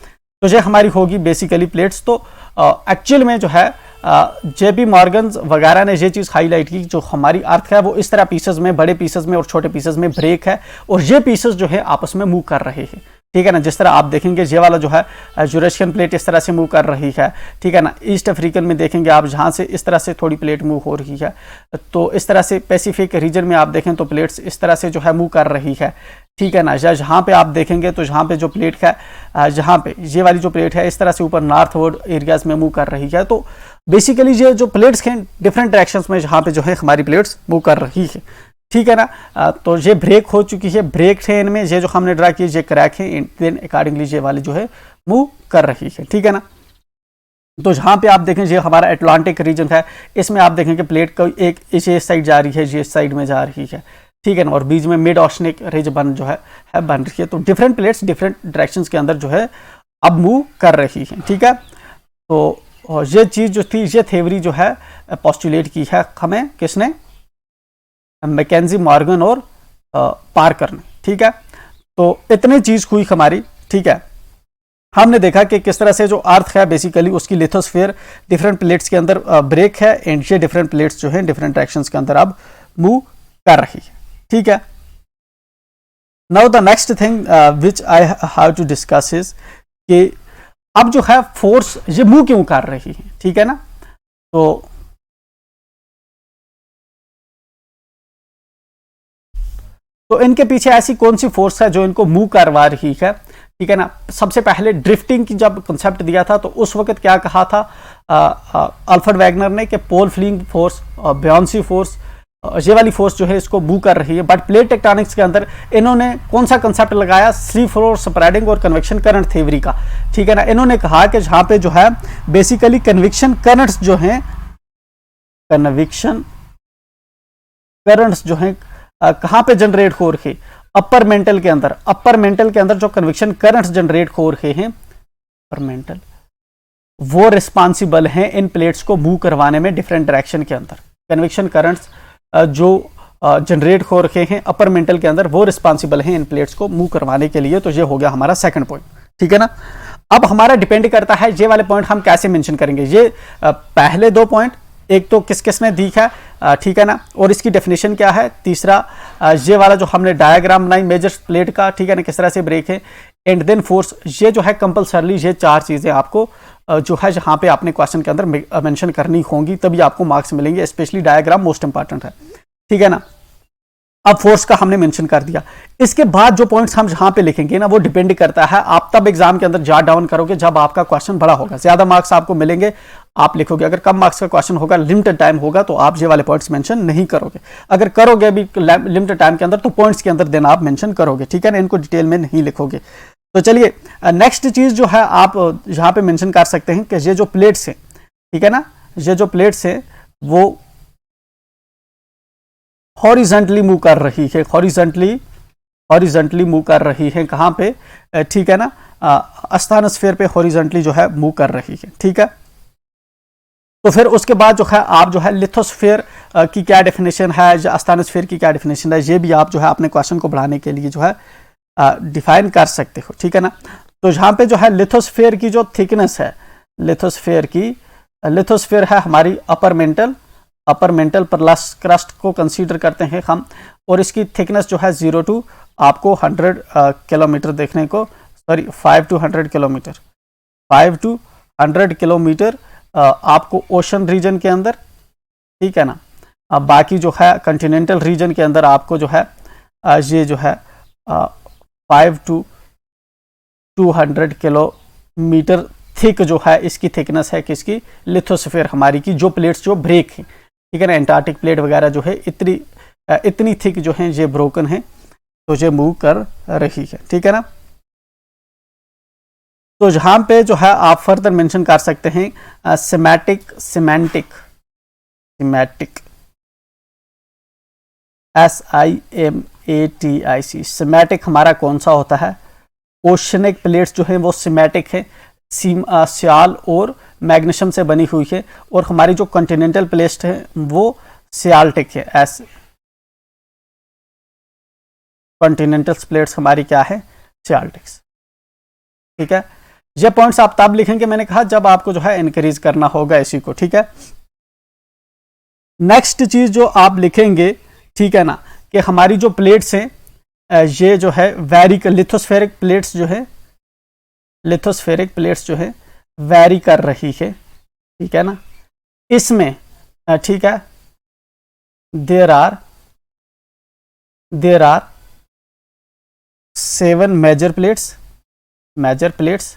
तो ये हमारी होगी बेसिकली प्लेट्स। तो एक्चुअल में जो है JP मॉर्गन वगैरह ने ये चीज़ हाईलाइट की, जो हमारी अर्थ है वो इस तरह पीसेज में, बड़े पीसेज में और छोटे पीसेज में ब्रेक है, और ये पीसेज जो है आपस में मूव कर रहे हैं, ठीक है ना। जिस तरह आप देखेंगे ये वाला जो है यूरेशियन प्लेट इस तरह से मूव कर रही है, ठीक है ना। ईस्ट अफ्रीकन में देखेंगे आप जहाँ से इस तरह से थोड़ी प्लेट मूव हो रही है, तो इस तरह से पैसिफिक रीजन में आप देखें तो प्लेट्स इस तरह से जो है मूव कर रही है, ठीक है ना। या जहाँ पे आप देखेंगे तो जहाँ पे जो प्लेट है, जहाँ पे ये वाली जो प्लेट है इस तरह से ऊपर नॉर्थ वर्ड एरियाज में मूव कर रही है। तो बेसिकली ये जो प्लेट्स हैं डिफरेंट डायरेक्शंस में जहाँ पे जो है हमारी प्लेट्स मूव कर रही है, ठीक है ना। तो ये ब्रेक हो चुकी है, ब्रेक है इनमें, ये जो हमने ड्रा की ये क्रैक है, देन अकॉर्डिंगली ये वाली जो है मूव कर रही है, ठीक है ना। तो जहाँ पे आप देखें ये हमारा अटलांटिक रीजन है, इसमें आप देखें कि प्लेट का एक इस साइड जा रही है, ये इस साइड में जा रही है, ठीक है ना, और बीच में मिड ओशनिक रिज बन जो है बन रही है। तो डिफरेंट प्लेट्स डिफरेंट डायरेक्शंस के अंदर जो है अब मूव कर रही है, ठीक है। तो ये चीज जो थी, ये थ्योरी जो है पोस्टुलेट की है हमें किसने, मैकेंजी, मॉर्गन और पार्कर ने, ठीक है। तो इतनी चीज हुई हमारी, ठीक है। हमने देखा कि किस तरह से जो अर्थ है बेसिकली उसकी लिथोस्फीयर डिफरेंट प्लेट्स के अंदर ब्रेक है, एंड ये डिफरेंट प्लेट्स जो है डिफरेंट डायरेक्शंस के अंदर अब मूव कर रही है, ठीक है। Now the next thing which I have to discuss is कि अब जो है फोर्स ये मूव क्यों कर रही है, ठीक है ना। तो इनके पीछे ऐसी कौन सी फोर्स है जो इनको मूव करवा रही है, ठीक है ना। सबसे पहले ड्रिफ्टिंग की जब कंसेप्ट दिया था तो उस वक्त क्या कहा था अल्फ्रेड वैगनर ने कि पोल फ्लिंग फोर्स, ब्योंसी फोर्स, ये वाली फोर्स जो है इसको मूव कर रही है। बट प्लेट टेक्टोनिक्स के अंदर इन्होंने कौन सा कंसेप्ट लगाया, फ्री फ्लो स्प्रेडिंग और कन्वेक्शन करंट थ्योरी का, ठीक है ना। इन्होंने कहा कि जहां पे जो है बेसिकली कन्वेक्शन करंट्स जो हैं, कन्वेक्शन करंट्स जो हैं कहां पे जनरेट हो रहे, अपर मेंटल के अंदर। अपर मेंटल के अंदर जो कन्वेक्शन करंट्स जनरेट हो रहे हैं अपर मेंटल, वो रिस्पॉन्सिबल हैं इन प्लेट्स को मूव करवाने में डिफरेंट डायरेक्शन के अंदर। कन्वेक्शन करंट्स जो जनरेट हो रखे हैं अपर मेंटल के अंदर, वो रिस्पॉन्सिबल हैं इन प्लेट्स को मूव करवाने के लिए। तो ये हो गया हमारा सेकंड पॉइंट, ठीक है ना। अब हमारा डिपेंड करता है ये वाले पॉइंट हम कैसे मेंशन करेंगे। ये पहले दो पॉइंट, एक तो किस किस ने दी है, ठीक है ना, और इसकी डेफिनेशन क्या है। तीसरा ये वाला जो हमने डायग्राम बनाई मेजर प्लेट का, ठीक है ना, किस तरह से ब्रेक है, एंड देन फोर्स। ये जो है कंपल्सरली ये चार चीजें आपको जो है यहाँ पे आपने क्वेश्चन के अंदर मेंशन करनी होंगी, तभी आपको मार्क्स मिलेंगे। स्पेशली डायग्राम मोस्ट इंपॉर्टेंट है, ठीक है ना। अब फोर्स का हमने मेंशन कर दिया। इसके बाद जो पॉइंट्स हम जहां पे लिखेंगे ना वो डिपेंड करता है, आप तब एग्जाम के अंदर जॉट डाउन करोगे जब आपका क्वेश्चन बड़ा होगा, ज्यादा मार्क्स आपको मिलेंगे आप लिखोगे। अगर कम मार्क्स का क्वेश्चन होगा, लिमिटेड टाइम होगा, तो आप ये वाले पॉइंट्स मेंशन नहीं करोगे। अगर करोगे भी लिमिटेड टाइम के अंदर तो पॉइंट्स के अंदर देना आप मेंशन करोगे, ठीक है ना, इनको डिटेल में नहीं लिखोगे। तो चलिए नेक्स्ट चीज जो है आप यहां पे मेंशन कर सकते हैं कि ये जो प्लेट्स हैं, ठीक है ना, ये जो प्लेट्स हैं वो हॉरिजॉन्टली मूव कर रही है, हॉरिजॉन्टली मूव कर रही है। कहां पे, ठीक है ना, स्ट्रेटोस्फीयर पे हॉरिजॉन्टली जो है मूव कर रही है, ठीक है। तो फिर उसके बाद जो है आप जो है लिथोस्फीयर की क्या डेफिनेशन है, स्ट्रेटोस्फीयर की क्या डेफिनेशन है, ये भी आप जो है अपने क्वेश्चन को बढ़ाने के लिए जो है डिफाइन कर सकते हो, ठीक है ना। तो यहाँ पे जो है लिथोस्फीयर की जो थिकनेस है, लिथोस्फीयर है हमारी अपर मेंटल प्लस क्रस्ट को कंसीडर करते हैं हम, और इसकी थिकनेस जो है 0 to आपको 100 किलोमीटर देखने को, sorry 5 to 100 kilometre, 5 to 100 kilometre आपको ओशन रीजन के अंदर, ठीक है ना। बाकी जो है कंटिनेंटल रीजन के अंदर आपको जो है ये जो है 5 to 200 किलोमीटर थिक जो है इसकी थिकनेस है किसकी, लिथोस्फीयर हमारी की, जो प्लेट्स जो ब्रेक है, ठीक है ना। एंटार्क्टिक प्लेट वगैरह जो है इतनी थिक जो है ये ब्रोकन है, तो ये मूव कर रही है, ठीक है ना। तो जहां पे जो है आप फर्दर मेंशन कर सकते हैं सिमेटिक SIMATIC। सिमेटिक हमारा कौन सा होता है, ओशनिक प्लेट्स जो है वो सिमेटिक है, सियाल और मैग्नीशियम से बनी हुई है, और हमारी जो कॉन्टिनेंटल प्लेट्स है वो सियाल्टिक है। कॉन्टिनेंटल प्लेट्स हमारी क्या है, सियाल्टिक्स, ठीक है। ये पॉइंट्स आप तब लिखेंगे, मैंने कहा जब आपको जो है इंक्रीज करना होगा इसी को, ठीक है। नेक्स्ट चीज जो आप लिखेंगे, ठीक है ना, कि हमारी जो प्लेट्स हैं ये जो है लिथोस्फेरिक प्लेट्स जो है वैरी कर रही है, ठीक है ना। इसमें ठीक है देयर आर 7 मेजर प्लेट्स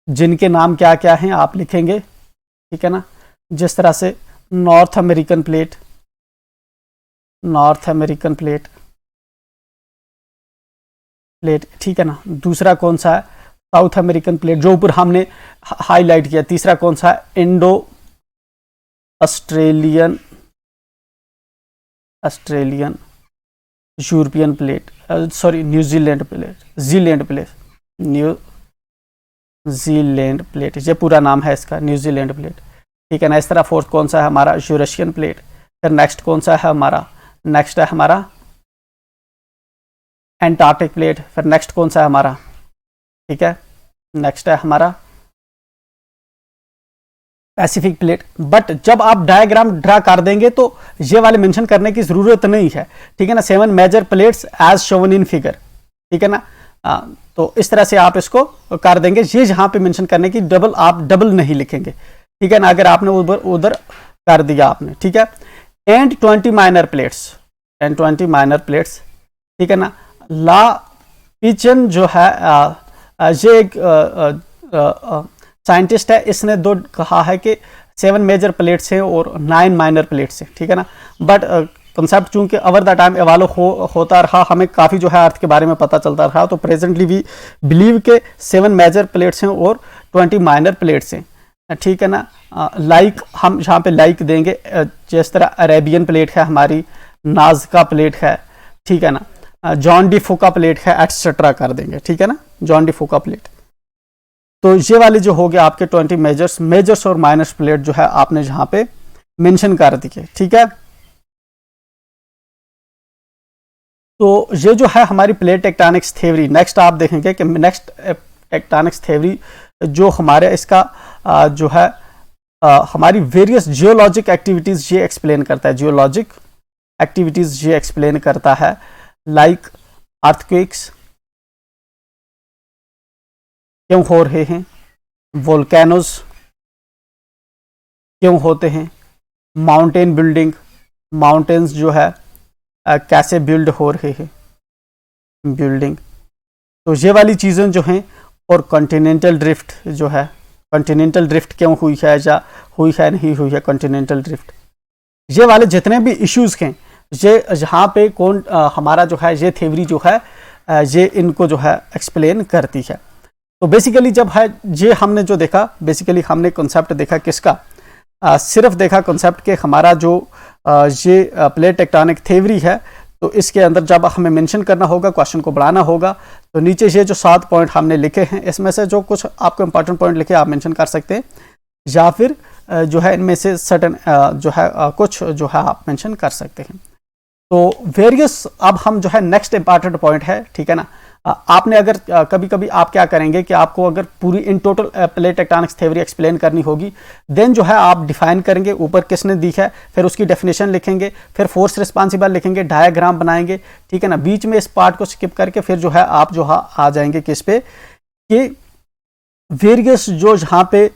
जिनके नाम क्या क्या हैं आप लिखेंगे, ठीक है ना। जिस तरह से नॉर्थ अमेरिकन प्लेट, ठीक है ना। दूसरा कौन सा है, साउथ अमेरिकन प्लेट जो ऊपर हमने हाईलाइट किया। तीसरा कौन सा है, Indo Australian Australian, European plate, sorry New Zealand plate, Zealand plate, New Zealand plate, ये पूरा नाम है इसका, न्यूजीलैंड प्लेट, ठीक है ना। इस तरह फोर्थ कौन सा है हमारा, यूरेशियन प्लेट। फिर नेक्स्ट कौन सा है हमारा, नेक्स्ट है हमारा एंटार्क्टिक प्लेट। फिर नेक्स्ट कौन सा है हमारा, ठीक है, नेक्स्ट है हमारा पैसिफिक प्लेट। बट जब आप डायग्राम ड्रा कर देंगे तो ये वाले मेंशन करने की जरूरत नहीं है, ठीक है ना। 7 major plates as shown in figure, ठीक है ना। तो इस तरह से आप इसको कर देंगे। ये जहां पे मेंशन करने की डबल, आप डबल नहीं लिखेंगे, ठीक है ना, अगर आपने उधर कर दिया आपने, ठीक है। And 20 minor plates, and 20 minor plates, ठीक है ना। ला पिचन जो है ये एक साइंटिस्ट है, इसने दो कहा है कि 7 मेजर प्लेट्स हैं और 9 माइनर प्लेट्स हैं, ठीक है ना। बट कंसेप्ट चूंकि ओवर द टाइम एवॉल्व होता रहा, हमें काफ़ी जो है अर्थ के बारे में पता चलता रहा, तो प्रेजेंटली वी बिलीव के 7 मेजर प्लेट्स हैं और 20 माइनर प्लेट्स हैं, ठीक है ना। लाइक हम यहाँ पे लाइक देंगे, जिस तरह अरेबियन प्लेट है हमारी, नाज़का प्लेट है, ठीक है ना, जॉन डी फूका प्लेट है, एटसेट्रा कर देंगे, ठीक है ना, जॉन डी फूका प्लेट। तो ये वाले जो हो गए आपके 20 मेजर्स और माइनर्स प्लेट जो है आपने यहाँ पे मेंशन कर दिए, ठीक है। तो ये जो है हमारी प्लेट टेक्टोनिक्स थ्योरी। नेक्स्ट आप देखेंगे कि नेक्स्ट टेक्टोनिक्स थ्योरी जो हमारे इसका जो है हमारी वेरियस जियोलॉजिक एक्टिविटीज ये एक्सप्लेन करता है, जियोलॉजिक एक्टिविटीज ये एक्सप्लेन करता है, लाइक अर्थक्वेक्स क्यों हो रहे हैं, वोल्केनोज क्यों होते हैं, माउंटेन बिल्डिंग, माउंटेन्स जो है कैसे बिल्ड हो रहे हैं, बिल्डिंग, तो ये वाली चीज़ें जो हैं। और कॉन्टिनेंटल ड्रिफ्ट जो है, कॉन्टिनेंटल ड्रिफ्ट क्यों हुई है या हुई है नहीं हुई है कॉन्टिनेंटल ड्रिफ्ट, ये वाले जितने भी इश्यूज हैं, ये यहाँ पे कौन हमारा जो है ये थ्योरी जो है ये इनको जो है एक्सप्लेन करती है। तो बेसिकली जब है ये हमने जो देखा, बेसिकली हमने कॉन्सेप्ट देखा किसका, सिर्फ देखा कॉन्सेप्ट के हमारा जो ये प्लेट टेक्टोनिक थ्योरी है, तो इसके अंदर जब हमें मेंशन करना होगा, क्वेश्चन को बढ़ाना होगा, तो नीचे ये जो 7 पॉइंट हमने लिखे हैं, इसमें से जो कुछ आपको इंपॉर्टेंट पॉइंट लिखे आप मेंशन कर सकते हैं, या फिर जो है इनमें से सर्टन जो है कुछ जो है आप मेंशन कर सकते हैं। तो वेरियस, अब हम जो है नेक्स्ट इंपॉर्टेंट पॉइंट है, ठीक है ना। आपने अगर कभी कभी आप क्या करेंगे कि आपको अगर पूरी in total plate tectonics theory explain करनी होगी, देन जो है आप डिफाइन करेंगे ऊपर किसने दी है, फिर उसकी डेफिनेशन लिखेंगे, फिर फोर्स रिस्पॉन्सिबल लिखेंगे, डायग्राम बनाएंगे, ठीक है ना। बीच में इस पार्ट को स्किप करके फिर जो है आप जो है आ जाएंगे किस पे, कि वेरियस जो यहाँ पे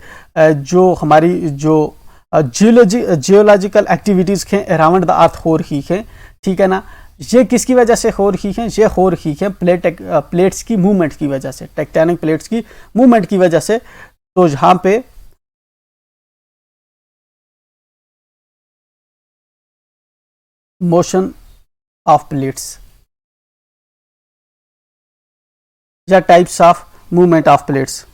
जो हमारी जो जियोलॉजिकल एक्टिविटीज़ हैं अराउंड द अर्थ हो रही है, ठीक है ना। ये किसकी वजह से हो रही है, ये हो रही है प्लेट्स की मूवमेंट की वजह से, टेक्टोनिक प्लेट्स की मूवमेंट की वजह से। तो यहाँ पे मोशन ऑफ प्लेट्स या types of movement of plates,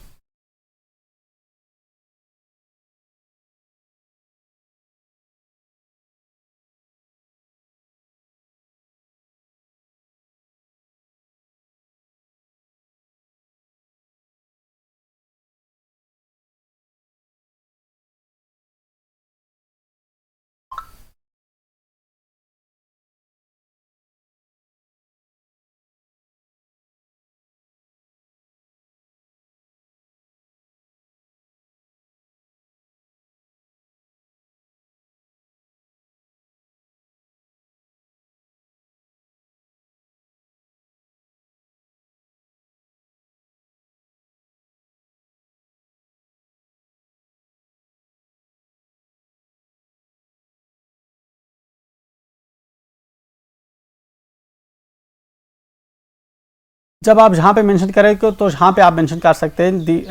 जब आप यहाँ पे मेंशन करेंगे तो यहाँ पे आप मेंशन कर सकते हैं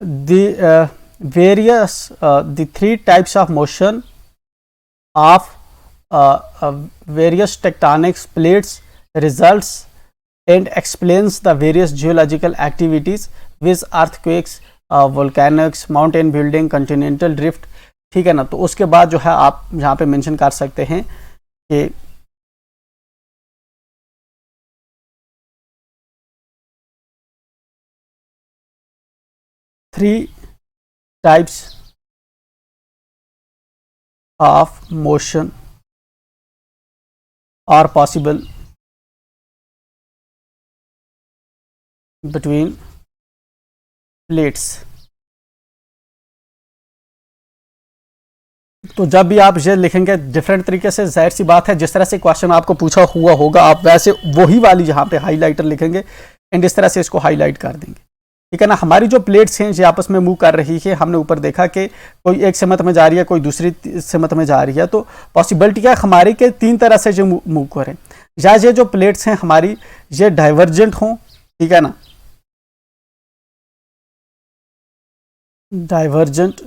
the various the 3 types of motion of various tectonic plates results and explains the various geological activities with earthquakes, volcanoes, mountain building, continental drift, ठीक है ना। तो उसके बाद जो है आप यहाँ पे मेंशन कर सकते हैं कि three types of motion are possible between plates. तो जब भी आप ये लिखेंगे डिफरेंट तरीके से, जाहिर सी बात है जिस तरह से क्वेश्चन आपको पूछा हुआ होगा आप वैसे वही वाली यहाँ पे हाईलाइटर लिखेंगे एंड इस तरह से इसको हाईलाइट कर देंगे, ठीक है ना। हमारी जो प्लेट्स हैं ये आपस में मूव कर रही है, हमने ऊपर देखा कि कोई एक सिमत में जा रही है, कोई दूसरी सिमत में जा रही है। तो पॉसिबिलिटी क्या हमारी के तीन तरह से जो मूव करें, या ये जो प्लेट्स हैं हमारी ये डाइवर्जेंट हों, ठीक है ना, डाइवर्जेंट,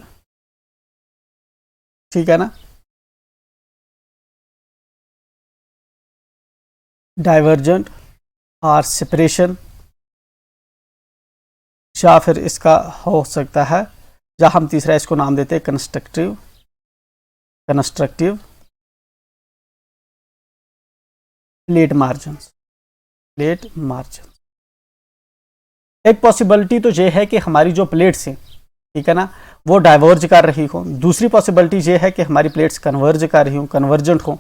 ठीक है ना, डाइवर्जेंट और सेपरेशन, या फिर इसका हो सकता है या हम तीसरा इसको नाम देते हैं constructive, constructive plate margins, plate margin. एक पॉसिबिलिटी तो ये है कि हमारी जो प्लेट्स हैं, ठीक है ना, वो डाइवर्ज कर रही हो। दूसरी पॉसिबिलिटी ये है कि हमारी प्लेट्स कन्वर्ज कर रही हो, कन्वर्जेंट हो,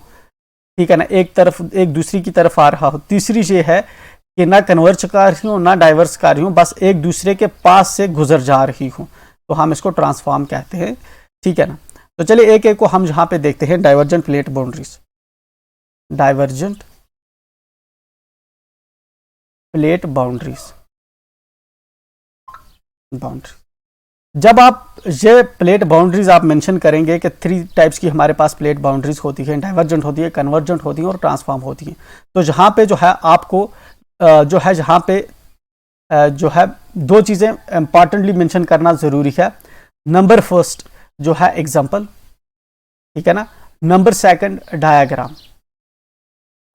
ठीक है ना, एक तरफ एक दूसरी की तरफ आ रहा हो। तीसरी ये है कि ना कन्वर्ज कर रही हो ना डाइवर्स कर रही हो, बस एक दूसरे के पास से गुजर जा रही हो, तो हम इसको ट्रांसफॉर्म कहते हैं, ठीक है ना। तो चलिए एक एक को हम यहाँ पे देखते हैं। Divergent plate boundaries, divergent plate boundaries, boundary. जब आप ये प्लेट बाउंड्रीज आप मेंशन करेंगे कि थ्री टाइप्स की हमारे पास प्लेट बाउंड्रीज होती है, डाइवर्जेंट होती है, कन्वर्जेंट होती है और ट्रांसफॉर्म होती है। तो जहाँ पे जो है आपको जो है यहाँ पे जो है दो चीज़ें इंपॉर्टेंटली मेंशन करना ज़रूरी है। नंबर फर्स्ट जो है एग्जांपल, ठीक है ना, नंबर सेकंड डायग्राम,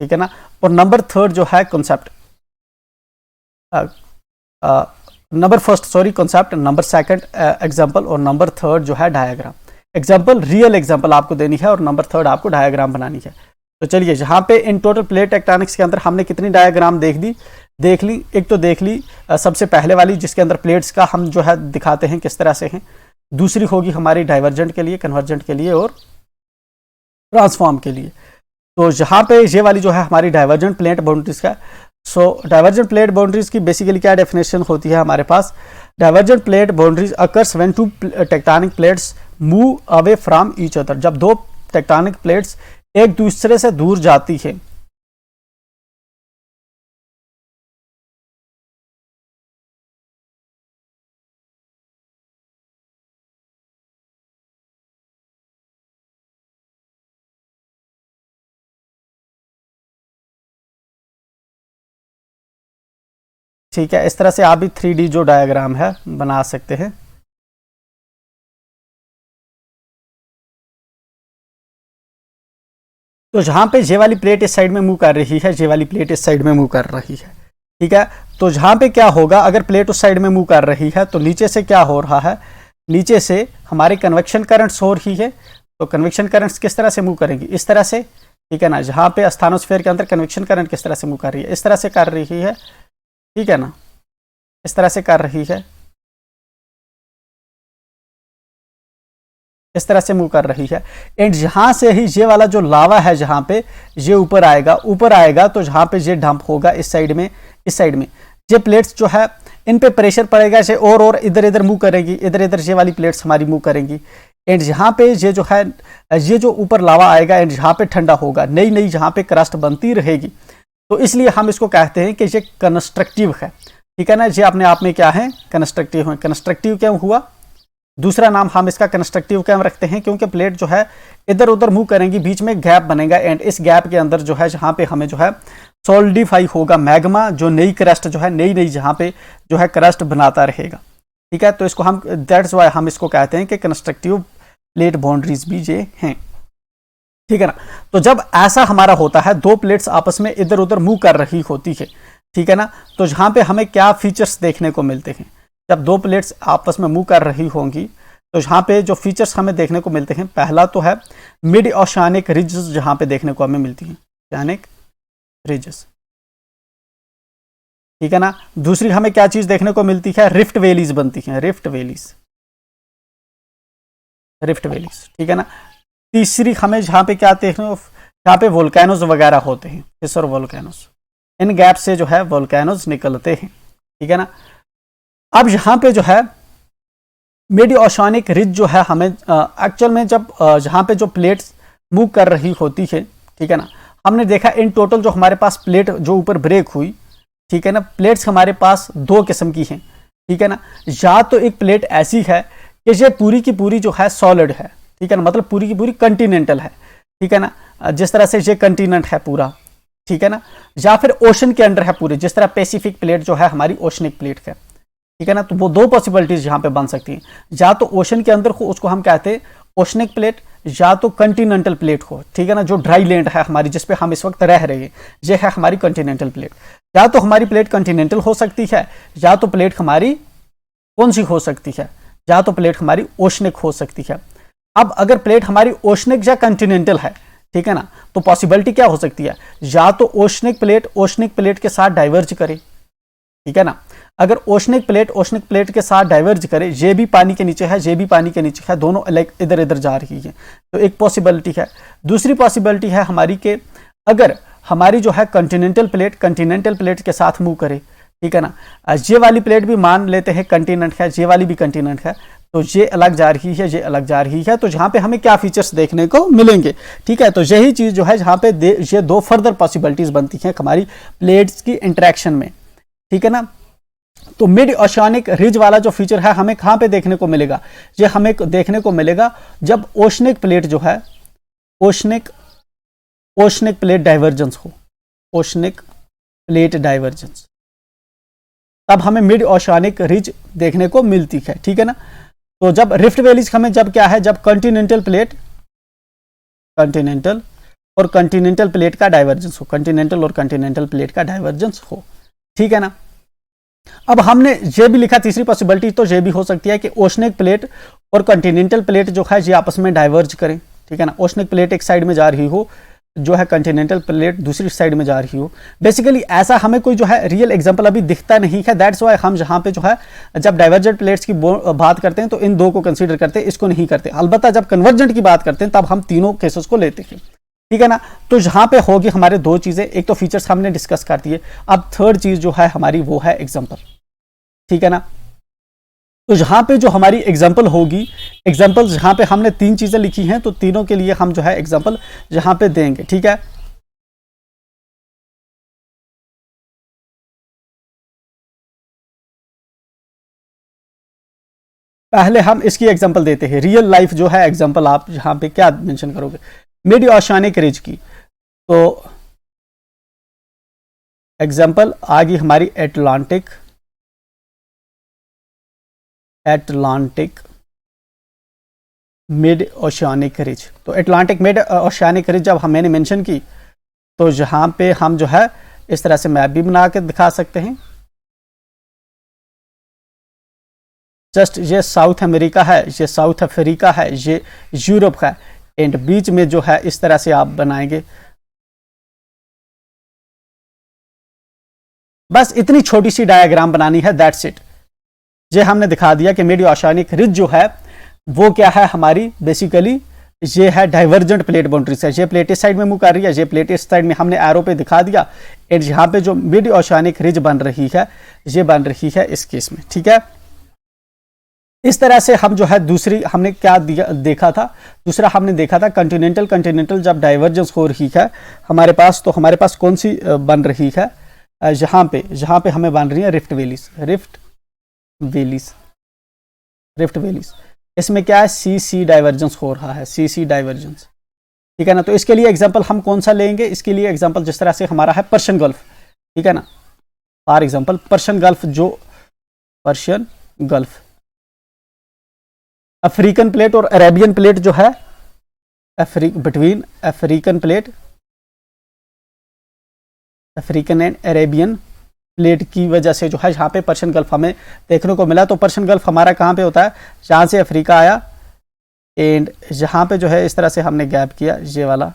ठीक है ना, और नंबर थर्ड जो है concept, number first sorry concept, number second example और नंबर थर्ड जो है डायग्राम। एग्जांपल रियल एग्जांपल आपको देनी है और नंबर थर्ड आपको डायग्राम बनानी है। तो चलिए यहाँ पे इन टोटल प्लेट टेक्टोनिक्स के अंदर हमने कितनी डायग्राम देख ली। एक तो देख ली सबसे पहले वाली जिसके अंदर प्लेट्स का हम जो है दिखाते हैं किस तरह से हैं। दूसरी होगी हमारी डाइवर्जेंट के लिए, कन्वर्जेंट के लिए और ट्रांसफॉर्म के लिए। तो यहाँ पे ये वाली जो है हमारी डाइवर्जेंट प्लेट बाउंड्रीज का। सो डाइवर्जेंट प्लेट बाउंड्रीज की बेसिकली क्या डेफिनेशन होती है हमारे पास। Divergent plate boundaries occurs when two tectonic plates move away from each other. जब दो टेक्टोनिक प्लेट्स एक दूसरे से दूर जाती है, ठीक है। इस तरह से आप भी 3D जो डायग्राम है बना सकते हैं। तो जहां पे ये वाली प्लेट इस साइड में मूव कर रही है, ये वाली प्लेट इस साइड में मूव कर रही है, ठीक है। तो जहां पे क्या होगा, अगर प्लेट उस साइड में मूव कर रही है तो नीचे से क्या हो रहा है, नीचे से हमारे कन्वेक्शन करंट्स हो रही है। तो कन्वेक्शन करंट्स किस तरह से मूव करेंगी, इस तरह से, ठीक है ना। जहां पे स्थानोस्फीयर के अंदर कन्वेक्शन करंट किस तरह से मूव कर रही है, इस तरह से कर रही है, ठीक है ना, इस तरह से कर रही है, इस तरह से मूव कर रही है। एंड जहां से ही ये वाला जो लावा है जहां पे ये ऊपर आएगा तो जहां पे ये डंप होगा इस साइड में, इस साइड में ये प्लेट्स जो है इन पे प्रेशर पड़ेगा, ये और इधर इधर मूव करेगी, इधर इधर ये वाली प्लेट्स हमारी मूव करेंगी। एंड यहाँ पे ये जो है ये जो ऊपर लावा आएगा एंड यहाँ पे ठंडा होगा, नई नई जहाँ पे क्रस्ट बनती रहेगी। तो इसलिए हम इसको कहते हैं कि ये कंस्ट्रक्टिव है, ठीक है ना। ये अपने आप में क्या है, कंस्ट्रक्टिव है। कंस्ट्रक्टिव क्यों हुआ, दूसरा नाम हम इसका कंस्ट्रक्टिव क्यों रखते हैं, क्योंकि प्लेट जो है इधर उधर मूव करेंगी, बीच में गैप बनेगा एंड इस गैप के अंदर जो है जहाँ पे हमें जो है सॉलिडिफाई होगा मैग्मा, जो नई क्रस्ट जो है नई जहाँ पे जो है क्रस्ट बनाता रहेगा, ठीक है। तो इसको हम दैट्स वाई हम इसको कहते हैं कि कंस्ट्रक्टिव प्लेट बाउंड्रीज भी ये हैं, ठीक है ना। तो जब ऐसा हमारा होता है, दो प्लेट्स आपस में इधर उधर मूव कर रही होती है, ठीक है ना, तो जहाँ पे हमें क्या फीचर्स देखने को मिलते हैं। जब दो प्लेट्स आपस में मूव कर रही होंगी तो यहाँ पे जो फीचर्स हमें देखने को मिलते हैं, पहला तो है मिड ओशियानिक रिजेस जहाँ पे देखने को हमें मिलती हैं, ओशियानिक रिजेस, ठीक है ना। दूसरी हमें क्या चीज देखने को मिलती है, रिफ्ट वैलीज बनती हैं, रिफ्ट वैलीज, रिफ्ट वैलीज, ठीक है ना। तीसरी हमें जहाँ पे क्या देखने को, यहाँ पे वोल्केनोज वगैरह होते हैं, फिसर वोल्केनोज, इन गैप से जो है वोल्केनोज निकलते हैं, ठीक है ना। अब यहाँ पे जो है मिड ओशियानिक रिज जो है हमें एक्चुअल में जब जहाँ पे जो प्लेट्स मूव कर रही होती है, ठीक है ना, हमने देखा इन टोटल जो हमारे पास प्लेट जो ऊपर ब्रेक हुई, ठीक है ना, प्लेट्स हमारे पास दो किस्म की हैं, ठीक है ना। या तो एक प्लेट ऐसी है कि ये पूरी की पूरी जो है सॉलिड है, ठीक है ना, मतलब पूरी की पूरी कंटिनेंटल है, ठीक है ना, जिस तरह से ये कंटिनेंट है पूरा, ठीक है ना। या फिर ओशन के अंडर है पूरे, जिस तरह पैसिफिक प्लेट जो है हमारी ओशनिक प्लेट है, ठीक है ना। तो वो दो पॉसिबिलिटीज यहाँ पे बन सकती हैं, या तो ओशन के अंदर हो, उसको हम कहते हैं ओशनिक प्लेट, या तो कंटिनेंटल प्लेट हो, ठीक है ना, जो ड्राई लैंड है हमारी जिसपे हम इस वक्त रह रहे हैं, ये है हमारी कंटिनेंटल प्लेट। या तो हमारी प्लेट कंटिनेंटल हो सकती है, या तो प्लेट हमारी कौन सी हो सकती है, या तो प्लेट हमारी ओशनिक हो सकती है। अब अगर प्लेट हमारी ओशनिक या कंटिनेंटल है, ठीक है ना, तो पॉसिबिलिटी क्या हो सकती है, या तो ओशनिक प्लेट के साथ डाइवर्ज करे, ठीक है ना। अगर ओशनिक प्लेट के साथ डाइवर्ज करे, ये भी पानी के नीचे है, ये भी पानी के नीचे है, दोनों लाइक इधर इधर जा रही है, तो एक पॉसिबिलिटी है। दूसरी पॉसिबिलिटी है हमारी के अगर हमारी जो है कंटिनेंटल प्लेट के साथ मूव करे, ठीक है ना, ये वाली प्लेट भी मान लेते हैं कंटिनेंट है, ये वाली भी कंटिनेंट है, तो ये अलग जा रही है, ये अलग जा रही है, तो जहां पे हमें क्या फीचर्स देखने को मिलेंगे, ठीक है। तो यही चीज जो है जहां पे ये दो फर्दर पॉसिबिलिटीज बनती हैं हमारी प्लेट्स की इंटरेक्शन में, ठीक है ना। तो मिड ओशियानिक रिज वाला जो फीचर है हमें कहां पे देखने को मिलेगा, ये हमें देखने को मिलेगा जब ओशनिक प्लेट जो है ओशनिक प्लेट डाइवर्जेंस हो, ओशनिक प्लेट डाइवर्जेंस, तब हमें मिड ओशियानिक रिज देखने को मिलती है, ठीक है ना। तो जब रिफ्ट वैलीज हमें जब क्या है, जब कंटिनेंटल और कंटिनेंटल प्लेट का डाइवर्जेंस हो, कंटिनेंटल और कंटिनेंटल प्लेट का डाइवर्जेंस हो, ठीक है ना। अब हमने ये भी लिखा तीसरी पॉसिबिलिटी, तो ये भी हो सकती है कि ओशनिक प्लेट और कंटिनेंटल प्लेट जो है ये आपस में डाइवर्ज करें, ठीक है ना। ओशनिक प्लेट एक साइड में जा रही हो, जो है कंटिनेंटल प्लेट दूसरी साइड में जा रही हो। बेसिकली ऐसा हमें कोई जो है रियल एग्जांपल अभी दिखता नहीं है, दैट्स वाई हम जहां पे जो है जब डाइवर्जेंट प्लेट्स की बात करते हैं तो इन दो को कंसीडर करते हैं, इसको नहीं करते। अलबत्ता जब कन्वर्जेंट की बात करते हैं तब हम तीनों केसेस को लेते हैं, ठीक है ना। तो जहां पे होगी हमारे दो चीजें, एक तो फीचर्स हमने डिस्कस कर दिए, अब थर्ड चीज जो है हमारी वो है एग्जांपल, ठीक है ना। तो जहां पे जो हमारी एग्जांपल होगी, एग्जांपल जहां पे हमने तीन चीजें लिखी हैं, तो तीनों के लिए हम जो है एग्जांपल जहां पे देंगे, ठीक है। पहले हम इसकी एग्जांपल देते हैं, रियल लाइफ जो है एग्जांपल आप जहां पे क्या मेंशन करोगे, मिड ओशियानिक रिज की। तो एग्जांपल आ गई हमारी एटलांटिक मिड ओशियानिक रिज। तो एटलांटिक मिड ओशियानिक रिज जब मैंने मेंशन की, तो जहां पे हम जो है इस तरह से मैप भी बना के दिखा सकते हैं। जस्ट ये साउथ अमेरिका है, ये साउथ अफ्रीका है, ये यूरोप है, एंड बीच में जो है इस तरह से आप बनाएंगे। बस इतनी छोटी सी डायग्राम बनानी है, दैट्स इट। ये हमने दिखा दिया कि मिड ओशियानिक रिज जो है वो क्या है हमारी, बेसिकली ये है डाइवर्जेंट प्लेट बाउंड्रीज है। ये प्लेट इस साइड में मूव कर रही है, ये प्लेट इस साइड में, हमने एरो पे दिखा दिया। एंड यहाँ पे जो मिड ओशियानिक रिज बन रही है, ये बन रही है इस केस में, ठीक है। इस तरह से हम जो है दूसरी हमने क्या देखा था, दूसरा हमने देखा था कंटिनेंटल जब डाइवर्जेंस हो रही है हमारे पास, तो हमारे पास कौन सी बन रही है, जहां पे हमें बन रही है रिफ्ट वैलीज। इसमें क्या है, सी डाइवर्जेंस हो रहा है, सी डाइवर्जेंस, ठीक है ना। तो इसके लिए एग्जांपल हम कौन सा लेंगे, इसके लिए एग्जांपल जिस तरह से हमारा है पर्शियन गल्फ, ठीक है ना। For example Persian gulf, African plate और अरेबियन प्लेट जो है, between African and Arabian plate की वजह से जो है यहाँ पे पर्शियन गल्फ हमें देखने को मिला। तो पर्शियन गल्फ हमारा कहाँ पे होता है, जहाँ से अफ्रीका आया एंड जहाँ पे जो है इस तरह से हमने गैप किया, ये वाला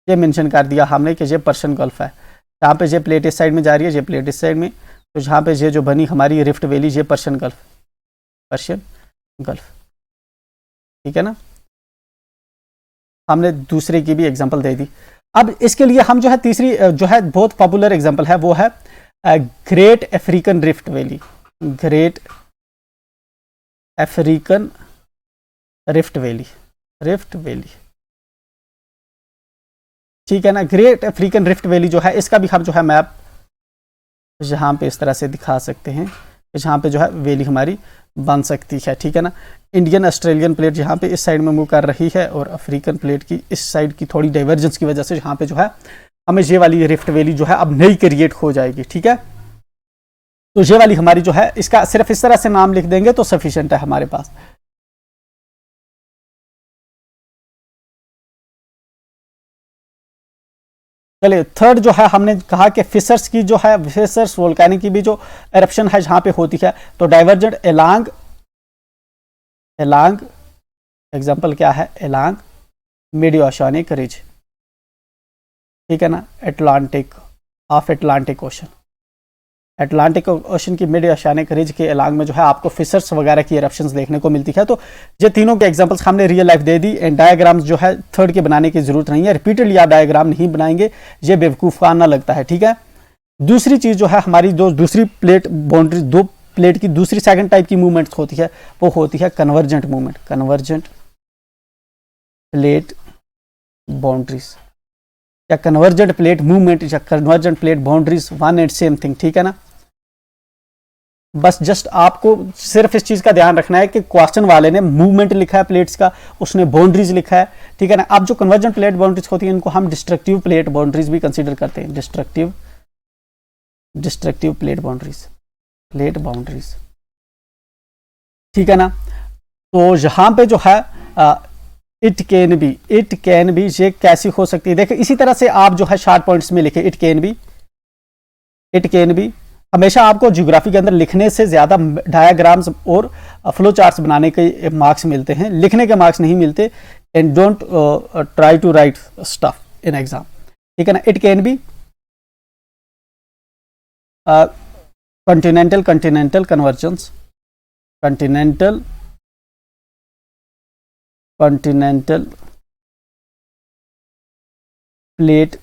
ये मेंशन कर दिया हमने कि ये पर्शियन गल्फ है। यहाँ पे ये प्लेट इस साइड में जा रही है, ये प्लेट इस साइड में, तो जहाँ पे ये जो बनी हमारी रिफ्ट वैली, ये पर्शियन गल्फ, पर्शियन गल्फ, ठीक है ना। हमने दूसरे की भी एग्जांपल दे दी। अब इसके लिए हम जो है तीसरी जो है बहुत पॉपुलर एग्जांपल है वो है great African rift valley, great African rift valley, rift valley, ठीक है ना। ग्रेट अफ्रीकन रिफ्ट वैली जो है इसका भी हम जो है मैप यहाँ पे इस तरह से दिखा सकते हैं, जहाँ पे जो है वैली हमारी बन सकती है, ठीक है ना। इंडियन ऑस्ट्रेलियन प्लेट यहाँ पे इस साइड में मूव कर रही है और अफ्रीकन प्लेट की इस साइड की थोड़ी डाइवर्जेंस की वजह से यहाँ पे जो है हमें ये वाली रिफ्ट वैली जो है अब नई क्रिएट हो जाएगी, ठीक है। तो ये वाली हमारी जो है इसका सिर्फ इस तरह से नाम लिख देंगे तो सफिशिएंट है हमारे पास। चलिए थर्ड जो है हमने कहा कि फिशर्स की जो है, फिशर्स वोल्केनिक की भी जो एरप्शन है जहां पे होती है, तो डाइवर्जेंट एलांग, एलांग एग्जांपल क्या है, एलांग मिड ओशियानिक रिज, ठीक है ना, Atlantic of Atlantic ocean, Atlantic ocean की मिड ओशियानिक रिज के एलांग में जो है आपको फिशर्स वगैरह की एरप्शंस देखने को मिलती है। तो ये तीनों के एग्जांपल्स हमने real life they the and diagrams जो है थर्ड के बनाने की जरूरत नहीं है, रिपीटेडली आप डायग्राम नहीं बनाएंगे, ये बेवकूफ़ाना लगता है, ठीक है। दूसरी चीज जो है हमारी दूसरी प्लेट बाउंड्री, दो प्लेट की दूसरी सेकंड टाइप की मूवमेंट्स होती है, वो होती है convergent movement, convergent plate boundaries या कन्वर्जेंट प्लेट मूवमेंट या convergent plate boundaries, one and same thing, ठीक है ना। बस जस्ट आपको सिर्फ इस चीज का ध्यान रखना है कि क्वेश्चन वाले ने मूवमेंट लिखा है प्लेट्स का, उसने बाउंड्रीज लिखा है, ठीक है ना। अब जो कन्वर्जेंट प्लेट बाउंड्रीज होती है इनको हम डिस्ट्रक्टिव प्लेट बाउंड्रीज भी कंसीडर करते हैं, destructive, destructive plate boundaries, plate boundaries, ठीक है ना। तो यहां पे जो है it can B, it can B ये कैसी हो सकती है, देखिए इसी तरह से आप जो है शॉर्ट पॉइंट्स में लिखे, it can B, it can B. हमेशा आपको ज्योग्राफी के अंदर लिखने से ज्यादा डायग्राम्स और फ्लो चार्ट्स बनाने के मार्क्स मिलते हैं, लिखने के मार्क्स नहीं मिलते। And don't try to write stuff in exam, ठीक है ना। It can be continental, continental convergence, continental, continental plate,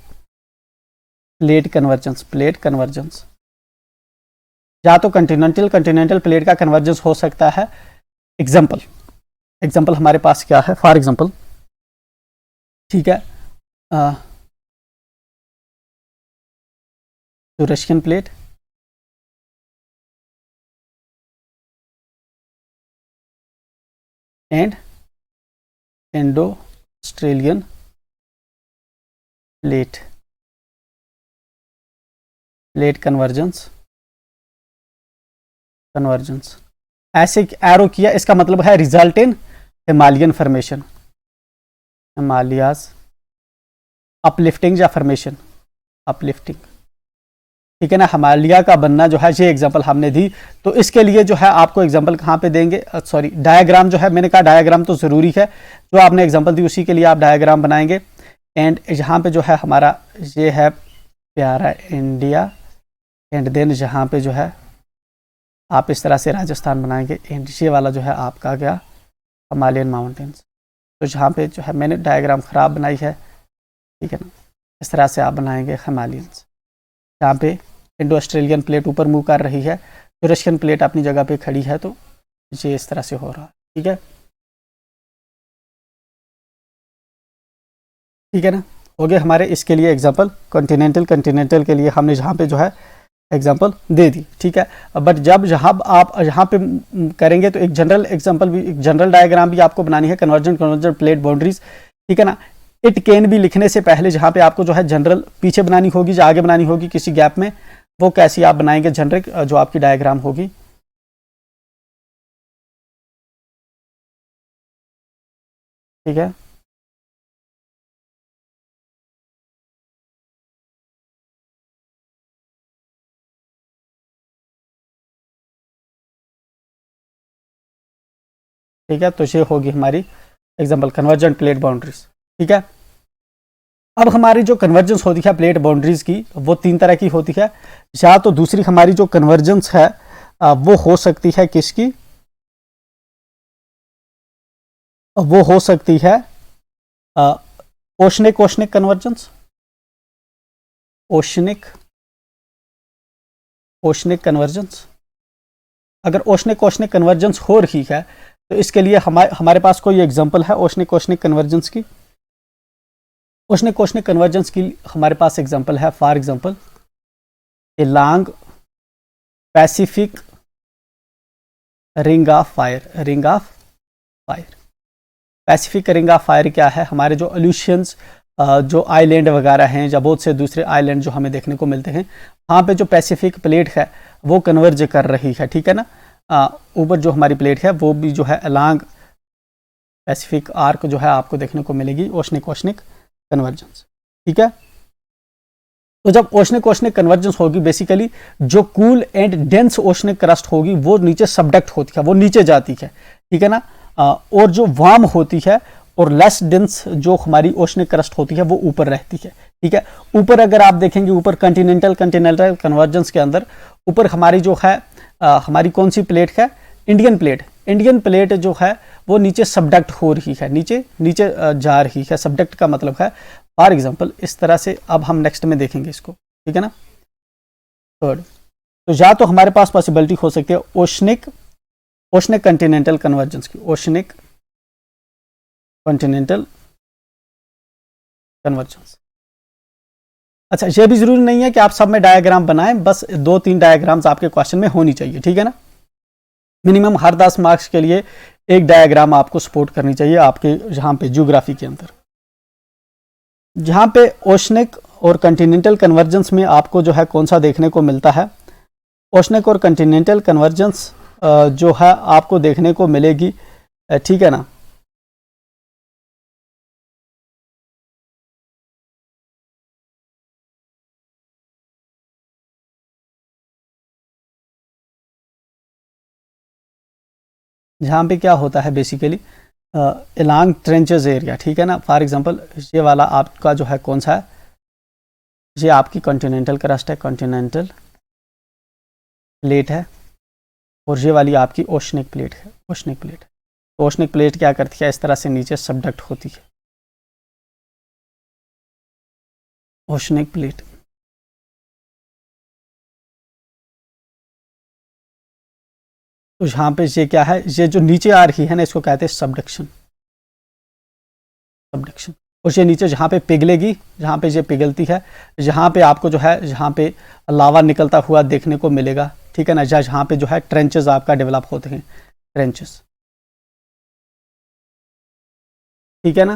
plate convergence, plate convergence, या तो कॉन्टिनेंटल, कॉन्टिनेंटल प्लेट का कन्वर्जेंस हो सकता है। एग्जांपल, एग्जांपल हमारे पास क्या है, फॉर एग्जांपल, ठीक है, Eurasian plate, and Indo Australian plate, plate convergence, convergence ऐसे एरो किया, इसका मतलब है result in Himalayan formation, Himalayas uplifting या फॉर्मेशन, अपलिफ्टिंग, ठीक है ना। हिमालय का बनना जो है ये एग्जांपल हमने दी। तो इसके लिए जो है आपको एग्जांपल कहाँ पे देंगे, सॉरी डायग्राम जो है, मैंने कहा डायग्राम तो ज़रूरी है, जो आपने एग्जांपल दी उसी के लिए आप डायग्राम बनाएंगे। एंड यहाँ पे जो है हमारा ये है प्यारा इंडिया, एंड देन यहाँ पे जो है आप इस तरह से राजस्थान बनाएंगे, एंड ये वाला जो है आपका गया हिमालयन माउंटेन्स। तो यहाँ पे जो है मैंने डायग्राम ख़राब बनाई है, ठीक है ना, इस तरह से आप बनाएंगे हिमालयंस। यहाँ पे इंडो ऑस्ट्रेलियन प्लेट ऊपर मूव कर रही है, यूरेशियन प्लेट अपनी जगह पे खड़ी है, तो ये इस तरह से हो रहा है, ठीक है, ठीक है ना। हो गए हमारे इसके लिए एग्जांपल, कॉन्टिनेंटल, कॉन्टिनेंटल के लिए हमने यहाँ पे जो है एग्जांपल दे दी, ठीक है। बट जब जहाँ आप यहाँ पे करेंगे तो एक जनरल एग्जांपल भी, एक जनरल डायग्राम भी आपको बनानी है, कन्वर्जेंट, कन्वर्जेंट प्लेट बाउंड्रीज, ठीक है ना। इट कैन भी लिखने से पहले जहाँ पे आपको जो है जनरल पीछे बनानी होगी या आगे बनानी होगी किसी गैप में, वो कैसी आप बनाएंगे जनरिक जो आपकी डायग्राम होगी, ठीक है। ठीक है, तो ये होगी हमारी एग्जाम्पल कन्वर्जेंट प्लेट बाउंड्रीज। ठीक है, अब हमारी जो कन्वर्जेंस होती है प्लेट बाउंड्रीज की वो 3 तरह की होती है। या तो दूसरी हमारी जो कन्वर्जेंस है वो हो सकती है किसकी, वो हो सकती है oceanic oceanic convergence, oceanic oceanic convergence. अगर ओशनिक ओशनिक कन्वर्जेंस हो रही है तो इसके लिए हमारे पास कोई एग्जांपल है ओशनिक ओशनिक कन्वर्जेंस की। ओशनिक ओशनिक कन्वर्जेंस की हमारे पास एग्जांपल है, for example a long Pacific ring of fire. Ring of fire, Pacific ring of fire क्या है, हमारे जो अल्यूशियंस जो आइलैंड वगैरह हैं या बहुत से दूसरे आइलैंड जो हमें देखने को मिलते हैं, वहाँ पे जो पैसिफिक प्लेट है वो कन्वर्ज कर रही है। ठीक है ना, ऊपर जो हमारी प्लेट है वो भी जो है अलॉन्ग पैसिफिक आर्क जो है आपको देखने को मिलेगी ओशनिक ओशनिक कन्वर्जेंस। ठीक है, तो जब ओशनिक ओशनिक कन्वर्जेंस होगी बेसिकली जो cool and dense oceanic crust होगी वो नीचे सबडक्ट होती है, वो नीचे जाती है। ठीक है ना, और जो वार्म होती है और लेस डेंस जो हमारी ओशनिक क्रस्ट होती है वो ऊपर रहती है। ठीक है, ऊपर अगर आप देखेंगे ऊपर कंटिनेंटल कंटिनेंटल कन्वर्जेंस के अंदर ऊपर हमारी जो है हमारी कौन सी प्लेट है, इंडियन प्लेट। इंडियन प्लेट जो है वो नीचे सबडक्ट हो रही है, नीचे नीचे जा रही है। सबडक्ट का मतलब है फॉर एग्जाम्पल इस तरह से, अब हम नेक्स्ट में देखेंगे इसको। ठीक है ना, थर्ड, तो या तो हमारे पास पॉसिबिलिटी हो सकती है ओशनिक ओशनिक कंटिनेंटल कन्वर्जेंस की, ओशनिक कॉन्टिनेंटल कन्वर्जेंस। अच्छा, ये भी जरूरी नहीं है कि आप सब में डायग्राम बनाएं, बस 2-3 डायग्राम्स आपके क्वेश्चन में होनी चाहिए। ठीक है ना, मिनिमम हर 10 मार्क्स के लिए एक डायग्राम आपको सपोर्ट करनी चाहिए आपके जहां पे ज्योग्राफी के अंदर। जहां पे ओशनिक और कंटिनेंटल कन्वर्जेंस में आपको जो है कौन सा देखने को मिलता है, ओशनिक और कंटिनेंटल कन्वर्जेंस जो है आपको देखने को मिलेगी। ठीक है ना, जहाँ पे क्या होता है बेसिकली एलॉन्ग ट्रेंचेस एरिया। ठीक है ना, फॉर एग्जांपल ये वाला आपका जो है कौन सा है, ये आपकी कॉन्टिनेंटल क्रस्ट है, कॉन्टिनेंटल प्लेट है, और ये वाली आपकी ओशनिक प्लेट है, ओशनिक प्लेट। तो ओशनिक प्लेट क्या करती है, इस तरह से नीचे सबडक्ट होती है, ओशनिक प्लेट। तो यहाँ पे ये क्या है, ये जो नीचे आ रही है ना इसको कहते हैं सबडक्शन, सबडक्शन। और ये नीचे जहाँ पे पिघलेगी, जहाँ पे ये पिघलती है, यहाँ पे आपको जो है जहाँ पे लावा निकलता हुआ देखने को मिलेगा। ठीक है ना, जहाँ पे जो है ट्रेंचेस आपका डेवलप होते हैं, ट्रेंचेस। ठीक है ना,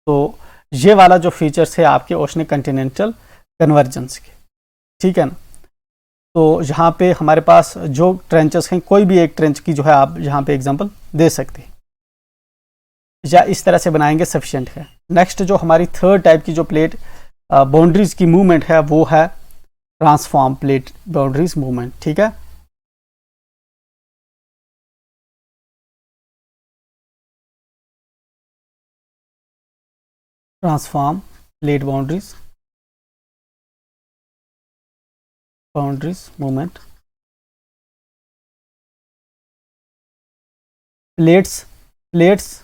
तो ये वाला जो फीचर्स है आपके ओशनिक कंटिनेंटल कन्वर्जेंस के। ठीक है ना, तो यहाँ पे हमारे पास जो ट्रेंचेस हैं, कोई भी एक ट्रेंच की जो है आप यहाँ पे एग्जांपल दे सकते हैं, या इस तरह से बनाएंगे सफिशिएंट है। नेक्स्ट जो हमारी थर्ड टाइप की जो प्लेट बाउंड्रीज की मूवमेंट है वो है ट्रांसफॉर्म प्लेट बाउंड्रीज मूवमेंट। ठीक है, transform plate boundaries movement. Plates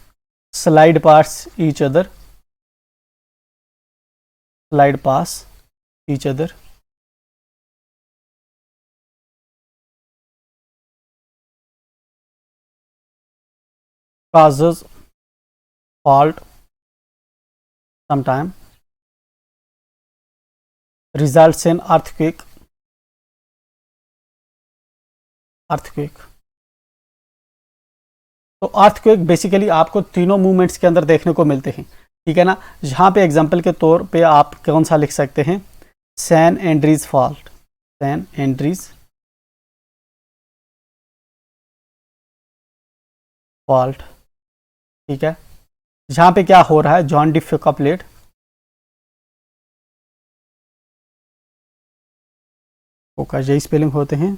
slide past each other, slide past each other, causes fault sometime, results in earthquake, तो अर्थक्वेक बेसिकली आपको तीनों मूवमेंट्स के अंदर देखने को मिलते हैं। ठीक है ना, यहाँ पे एग्जांपल के तौर पे आप कौन सा लिख सकते हैं, San Andreas fault, San Andreas fault. ठीक है, यहाँ पे क्या हो रहा है, जॉन डी फ्यूका प्लेट, फोका यही स्पेलिंग होते हैं,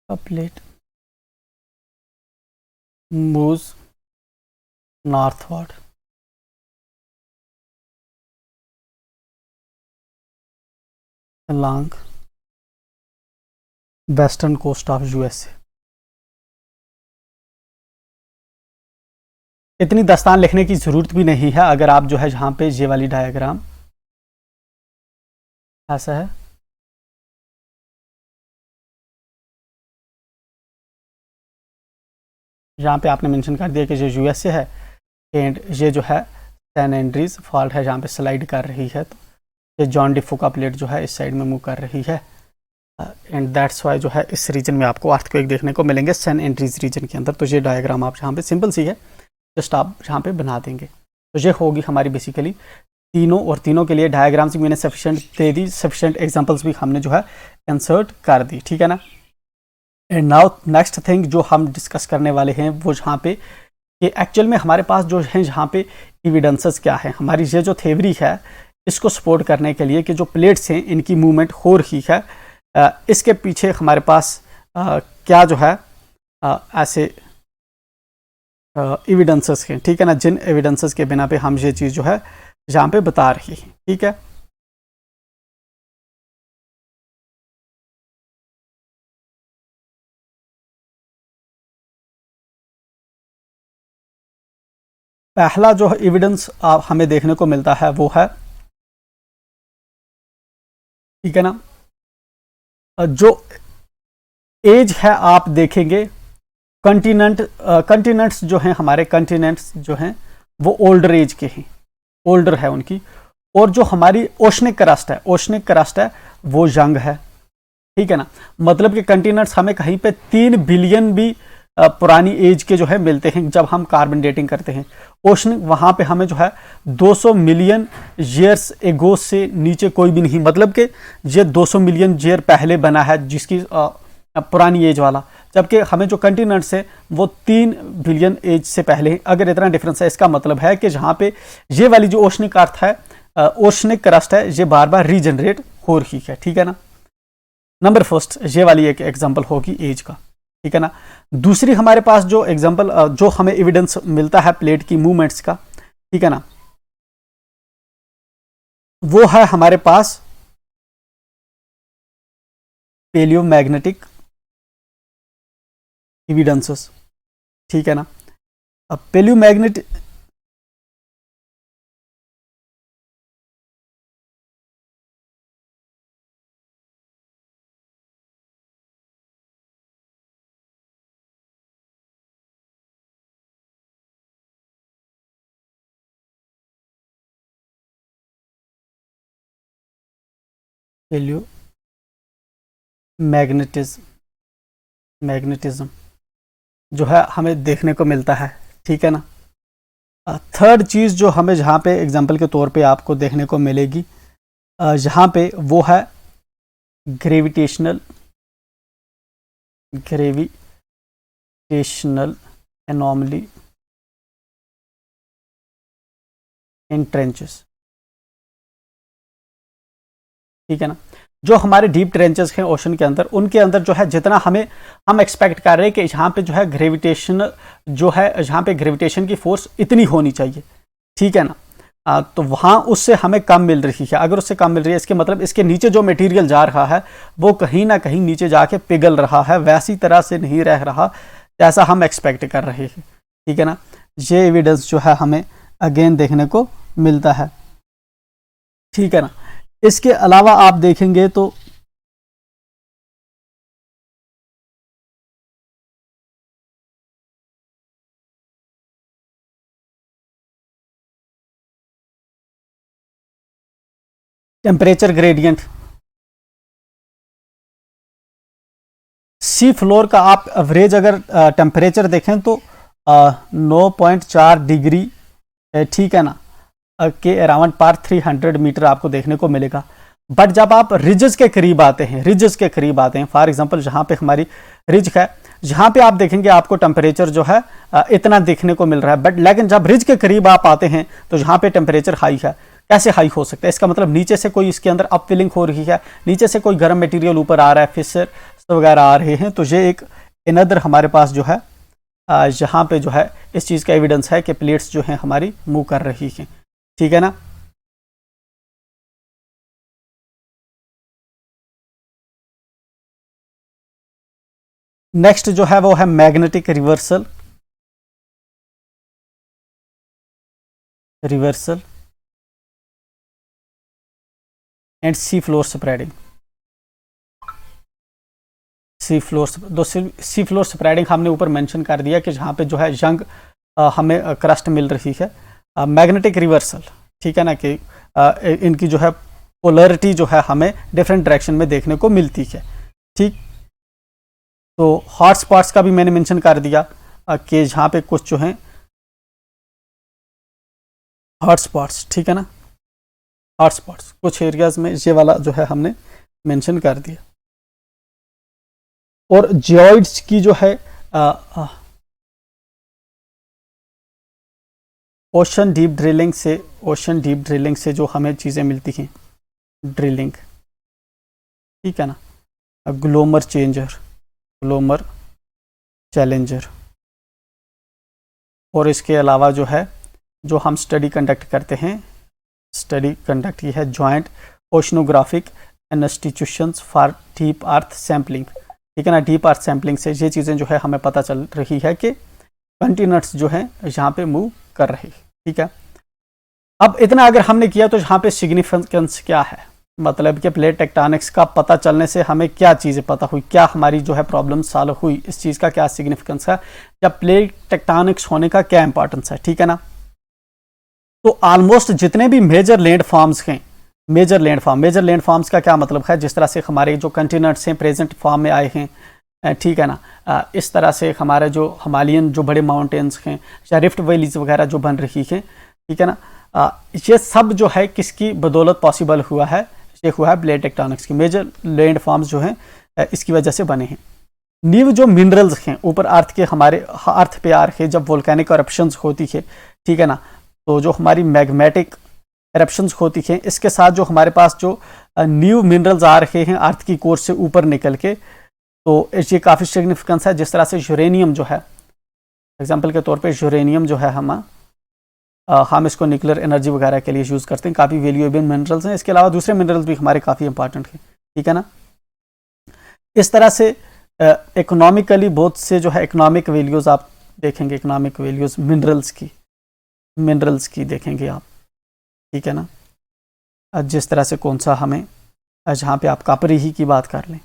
a plate moves northward along western coast of USA। इतनी दास्तान लिखने की जरूरत भी नहीं है अगर आप जो है जहां पे ये वाली डायग्राम ऐसा है, जहाँ पे आपने मेंशन कर दिया कि जो यूएसए है एंड ये जो है सैन एंड्रीज फॉल्ट है जहाँ पे स्लाइड कर रही है, तो ये जॉन डी फुका प्लेट जो है इस साइड में मूव कर रही है एंड दैट्स वाई जो है इस रीजन में आपको अर्थक्वेक देखने को मिलेंगे सैन एंड्रीज रीजन के अंदर। तो ये डायग्राम आप जहाँ पे सिंपल सी है जस्ट आप जहाँ पे बना देंगे। तो ये होगी हमारी बेसिकली तीनों, और तीनों के लिए डायग्राम्स भी मैंने सफिशेंट दे दी, सफिशेंट एग्जांपल्स भी हमने जो है इंसर्ट कर दी, ठीक है ना। एंड नाउ नेक्स्ट थिंग जो हम डिस्कस करने वाले हैं वो जहाँ पे कि एक्चुअल में हमारे पास जो है जहाँ पे एविडेंसेस क्या है, हमारी ये जो थ्योरी है इसको सपोर्ट करने के लिए कि जो प्लेट्स हैं इनकी मूवमेंट हो रही है, इसके पीछे हमारे पास क्या जो है ऐसे एविडेंसेस हैं, ठीक है ना, जिन एविडेंसेस के बिना पे हम ये चीज़ जो है यहाँ पे बता रही है, ठीक है। पहला जो एविडेंस हमें देखने को मिलता है वो है, ठीक है ना, जो एज है आप देखेंगे कंटिनेंट्स जो हैं, हमारे कंटिनेंट्स जो हैं वो ओल्डर एज के हैं, ओल्डर है उनकी, और जो हमारी ओशनिक क्रस्ट है वो यंग है, ठीक है ना। मतलब कि कंटिनेंट्स हमें कहीं पे 3 बिलियन भी पुरानी एज के जो है मिलते हैं जब हम कार्बन डेटिंग करते हैं। ओशनिक वहाँ पे हमें जो है 200 मिलियन ईयर्स एगो से नीचे कोई भी नहीं, मतलब कि ये 200 मिलियन ईयर पहले बना है जिसकी पुरानी एज वाला, जबकि हमें जो कंटिनेंट्स है वो 3 बिलियन एज से पहले है। अगर इतना डिफरेंस है, इसका मतलब है कि जहाँ पे ये वाली जो ओशनिक अर्थ है, ओशनिक क्रस्ट है, ये बार बार रीजनरेट हो रही है, ठीक है ना। नंबर फर्स्ट ये वाली एक एग्जांपल होगी एज का, ठीक है ना। दूसरी हमारे पास जो एग्जांपल जो हमें एविडेंस मिलता है प्लेट की मूवमेंट्स का, ठीक है ना, वो है हमारे पास पेलियोमैग्नेटिक एविडेंसेस, ठीक है ना। अब पेलियोमैग्नेटिक मैग्नेटिज्म जो है हमें देखने को मिलता है, ठीक है ना। थर्ड चीज़ जो हमें जहाँ पे एग्जांपल के तौर पे आपको देखने को मिलेगी जहाँ पे वो है ग्रेविटेशनल एनॉमली इन ट्रेंचेस, ठीक है ना। जो हमारे डीप ट्रेंचेस हैं ओशन के अंदर, उनके अंदर जो है जितना हम एक्सपेक्ट कर रहे हैं कि यहाँ पे जो है ग्रेविटेशन जो है, यहाँ पे ग्रेविटेशन की फोर्स इतनी होनी चाहिए, ठीक है ना, तो वहाँ उससे हमें कम मिल रही है। अगर उससे कम मिल रही है, इसके मतलब इसके नीचे जो मटेरियल जा रहा है वो कहीं ना कहीं नीचे जाके पिघल रहा है, वैसी तरह से नहीं रह रहा जैसा हम एक्सपेक्ट कर रहे हैं, ठीक है ना। ये एविडेंस जो है हमें अगेन देखने को मिलता है, ठीक है ना। इसके अलावा आप देखेंगे तो टेम्परेचर ग्रेडियंट, सी फ्लोर का आप एवरेज अगर टेम्परेचर देखें तो 9.4 डिग्री, ठीक है ना, के अराउंड पर 300 मीटर आपको देखने को मिलेगा। बट जब आप रिजेस के करीब आते हैं, फॉर एग्जांपल जहां पे हमारी रिज है, जहां पे आप देखेंगे आपको टेम्परेचर जो है इतना देखने को मिल रहा है, बट लेकिन जब रिज के करीब आप आते हैं तो जहां पे टेम्परेचर हाई है, कैसे हाई हो सकता है? इसका मतलब नीचे से कोई इसके अंदर अपफिलिंग हो रही है, नीचे से कोई गर्म मटेरियल ऊपर आ रहा है, फिशर वगैरह आ रहे हैं, तो ये एक अनदर हमारे पास जो है यहाँ पे जो है इस चीज़ का एविडेंस है कि प्लेट्स जो है हमारी मूव कर रही हैं, ठीक है ना। नेक्स्ट जो है वो है magnetic reversal, reversal and C floor spreading. C floor spreading हमने ऊपर मेंशन कर दिया कि जहाँ पे जो है यंग हमें क्रस्ट मिल रही है। मैग्नेटिक रिवर्सल, ठीक है ना, कि इनकी जो है पोलरिटी जो है हमें डिफरेंट डायरेक्शन में देखने को मिलती है, ठीक। तो हॉट स्पॉट्स का भी मैंने मेंशन कर दिया कि जहाँ पे कुछ जो है हॉट स्पॉट्स, ठीक है ना, हॉट स्पॉट्स कुछ एरियाज में ये वाला जो है हमने मेंशन कर दिया। और जियोइड्स की जो है ओशन डीप ड्रिलिंग से जो हमें चीज़ें मिलती हैं, ड्रिलिंग, ठीक है ना, ग्लोमर चैलेंजर, और इसके अलावा जो है जो हम स्टडी कंडक्ट करते हैं, स्टडी कंडक्ट ये है joint oceanographic institutions for deep earth sampling, ठीक है ना। डीप अर्थ सैम्पलिंग से ये चीज़ें जो है हमें पता चल रही है कि कंटिनेंट्स जो हैं यहाँ पे मूव कर रही, ठीक है। अब इतना अगर हमने किया तो यहाँ पे सिग्निफिकेंस क्या है, मतलब कि प्लेट टेक्टोनिक्स का पता चलने से हमें क्या चीज़ें पता हुई, क्या हमारी जो है प्रॉब्लम सॉल्व हुई, इस चीज़ का क्या सिग्निफिकेंस है, या प्लेट टेक्टोनिक्स होने का क्या इंपॉर्टेंस है, ठीक है ना। तो ऑलमोस्ट जितने भी मेजर लैंड फॉर्म्स हैं, मेजर लैंड फॉर्म्स का क्या मतलब है, जिस तरह से हमारे जो कंटिनेंट्स हैं प्रेजेंट फॉर्म में आए हैं, ठीक है ना, इस तरह से हमारे जो हिमालयन जो बड़े माउंटेन्स हैं या रिफ्ट वैलीज वगैरह जो बन रही हैं, ठीक है ना, ये सब जो है किसकी बदौलत पॉसिबल हुआ है, ये हुआ है प्लेट टेक्टोनिक्स की। मेजर लैंड फॉर्म्स जो हैं इसकी वजह से बने हैं। न्यू जो मिनरल्स हैं ऊपर अर्थ के, हमारे अर्थ पे आ रहे जब वोल्केनिक eruptions होती है, ठीक है ना, तो जो हमारी मैग्मेटिक eruptions होती हैं, इसके साथ जो हमारे पास जो न्यू मिनरल्स आ रहे हैं अर्थ की कोर से ऊपर निकल के, तो ये काफ़ी सिग्निफिकेंस है। जिस तरह से यूरेनियम जो है, एग्जांपल के तौर पे यूरेनियम जो है हम इसको न्यूक्लियर एनर्जी वगैरह के लिए यूज़ करते हैं, काफ़ी वैल्यूएबल मिनरल्स हैं। इसके अलावा दूसरे मिनरल्स भी हमारे काफ़ी इंपॉर्टेंट हैं, ठीक है ना। इस तरह से इकोनॉमिकली बहुत से जो है इकोनॉमिक वैल्यूज़ आप देखेंगे, इकोनॉमिक वैल्यूज़ मिनरल्स की देखेंगे आप, ठीक है ना। जिस तरह से कौन सा हमें जहाँ पे आप कापरी ही की बात कर लें,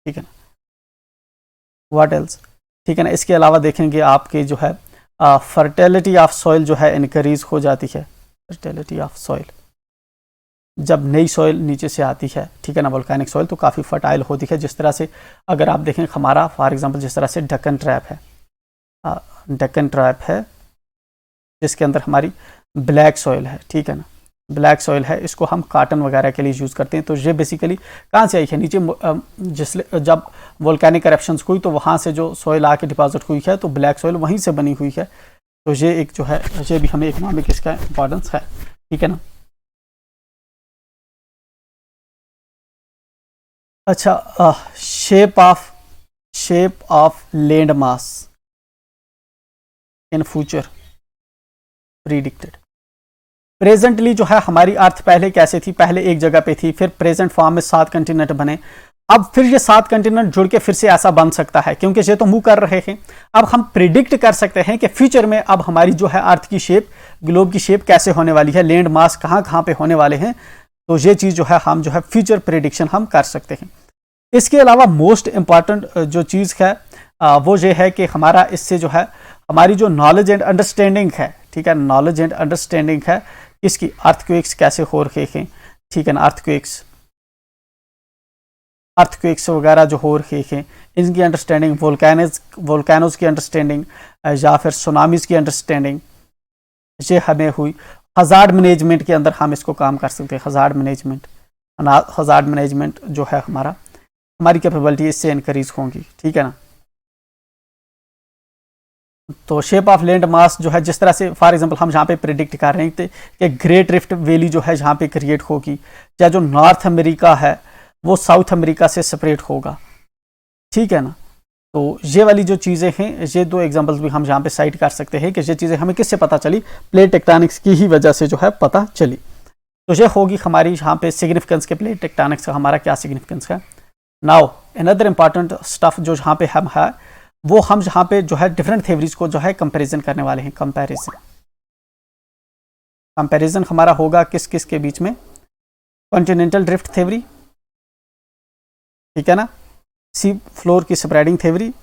ठीक है ना, व्हाट एल्स, ठीक है ना। इसके अलावा देखेंगे आपके जो है फर्टिलिटी ऑफ सॉइल जो है इनक्रीज हो जाती है। फर्टिलिटी ऑफ सॉइल, जब नई सॉइल नीचे से आती है, ठीक है ना, वोल्केनिक सॉइल, तो काफ़ी फर्टाइल होती है। जिस तरह से अगर आप देखें हमारा फॉर एग्जांपल जिस तरह से डेक्कन ट्रैप है जिसके अंदर हमारी ब्लैक सॉइल है, ठीक है ना, ब्लैक सॉइल है, इसको हम काटन वगैरह के लिए यूज़ करते हैं। तो ये बेसिकली कहाँ से आई है, नीचे जब वोल्केनिक eruptions हुई तो वहाँ से जो सॉइल आके डिपॉजिट हुई है, तो ब्लैक सॉइल वहीं से बनी हुई है। तो ये एक जो है ये भी हमें इकोनॉमिक इसका इंपॉर्टेंस है, ठीक है ना। अच्छा, shape of land mass in future predicted. Presently जो है हमारी अर्थ पहले कैसे थी, पहले एक जगह पे थी, फिर प्रेजेंट फॉर्म में 7 कंटिनेंट बने। अब फिर ये 7 कंटिनेंट जुड़ के फिर से ऐसा बन सकता है, क्योंकि ये तो मूव कर रहे हैं। अब हम प्रिडिक्ट कर सकते हैं कि फ्यूचर में अब हमारी जो है अर्थ की शेप, ग्लोब की शेप कैसे होने वाली है, लैंड मास कहाँ कहाँ पे होने वाले हैं। तो ये चीज़ जो है हम जो है फ्यूचर प्रिडिक्शन हम कर सकते हैं। इसके अलावा मोस्ट इंपॉर्टेंट जो चीज़ है वो ये है कि हमारा इससे जो है हमारी जो नॉलेज एंड अंडरस्टैंडिंग है, ठीक है, नॉलेज एंड अंडरस्टैंडिंग है इसकी, अर्थक्वेक्स कैसे हो रहे हैं, ठीक है ना, अर्थक्वेक्स वगैरह जो हो रहे हैं इनकी अंडरस्टैंडिंग, वोल्केनोज की अंडरस्टैंडिंग या फिर सुनामीज की अंडरस्टैंडिंग ये हमें हुई। हज़ार्ड मैनेजमेंट के अंदर हम इसको काम कर सकते हैं। हज़ार्ड मैनेजमेंट जो है हमारी कैपेबिलिटी इससे इंक्रीज होंगी, ठीक है ना। तो शेप ऑफ लैंड मास जो है, जिस तरह से फॉर एग्जांपल हम जहाँ पे प्रिडिक्ट कर रहे हैं कि ग्रेट रिफ्ट वैली जो है जहाँ पे क्रिएट होगी, या जो नॉर्थ अमेरिका है वो साउथ अमेरिका से सेपरेट होगा, ठीक है ना। तो ये वाली जो चीज़ें हैं, ये दो एग्जांपल्स भी हम यहाँ पे साइट कर सकते हैं कि ये चीज़ें हमें किससे पता चली, प्लेट टेक्टोनिक्स की ही वजह से जो है पता चली। तो ये होगी हमारी यहाँ पे सिग्निफिकेंस के, प्लेट टेक्टोनिक्स का हमारा क्या सिग्निफिकेंस है। नाउ अनदर इंपॉर्टेंट स्टफ जो यहाँ पे हम है, वो हम यहाँ पे जो है डिफरेंट थ्योरीज को जो है कंपैरिजन करने वाले हैं। कंपैरिजन हमारा होगा किस किस के बीच में, कॉन्टिनेंटल ड्रिफ्ट थ्योरी, ठीक है ना, सी फ्लोर की स्प्रेडिंग थ्योरी,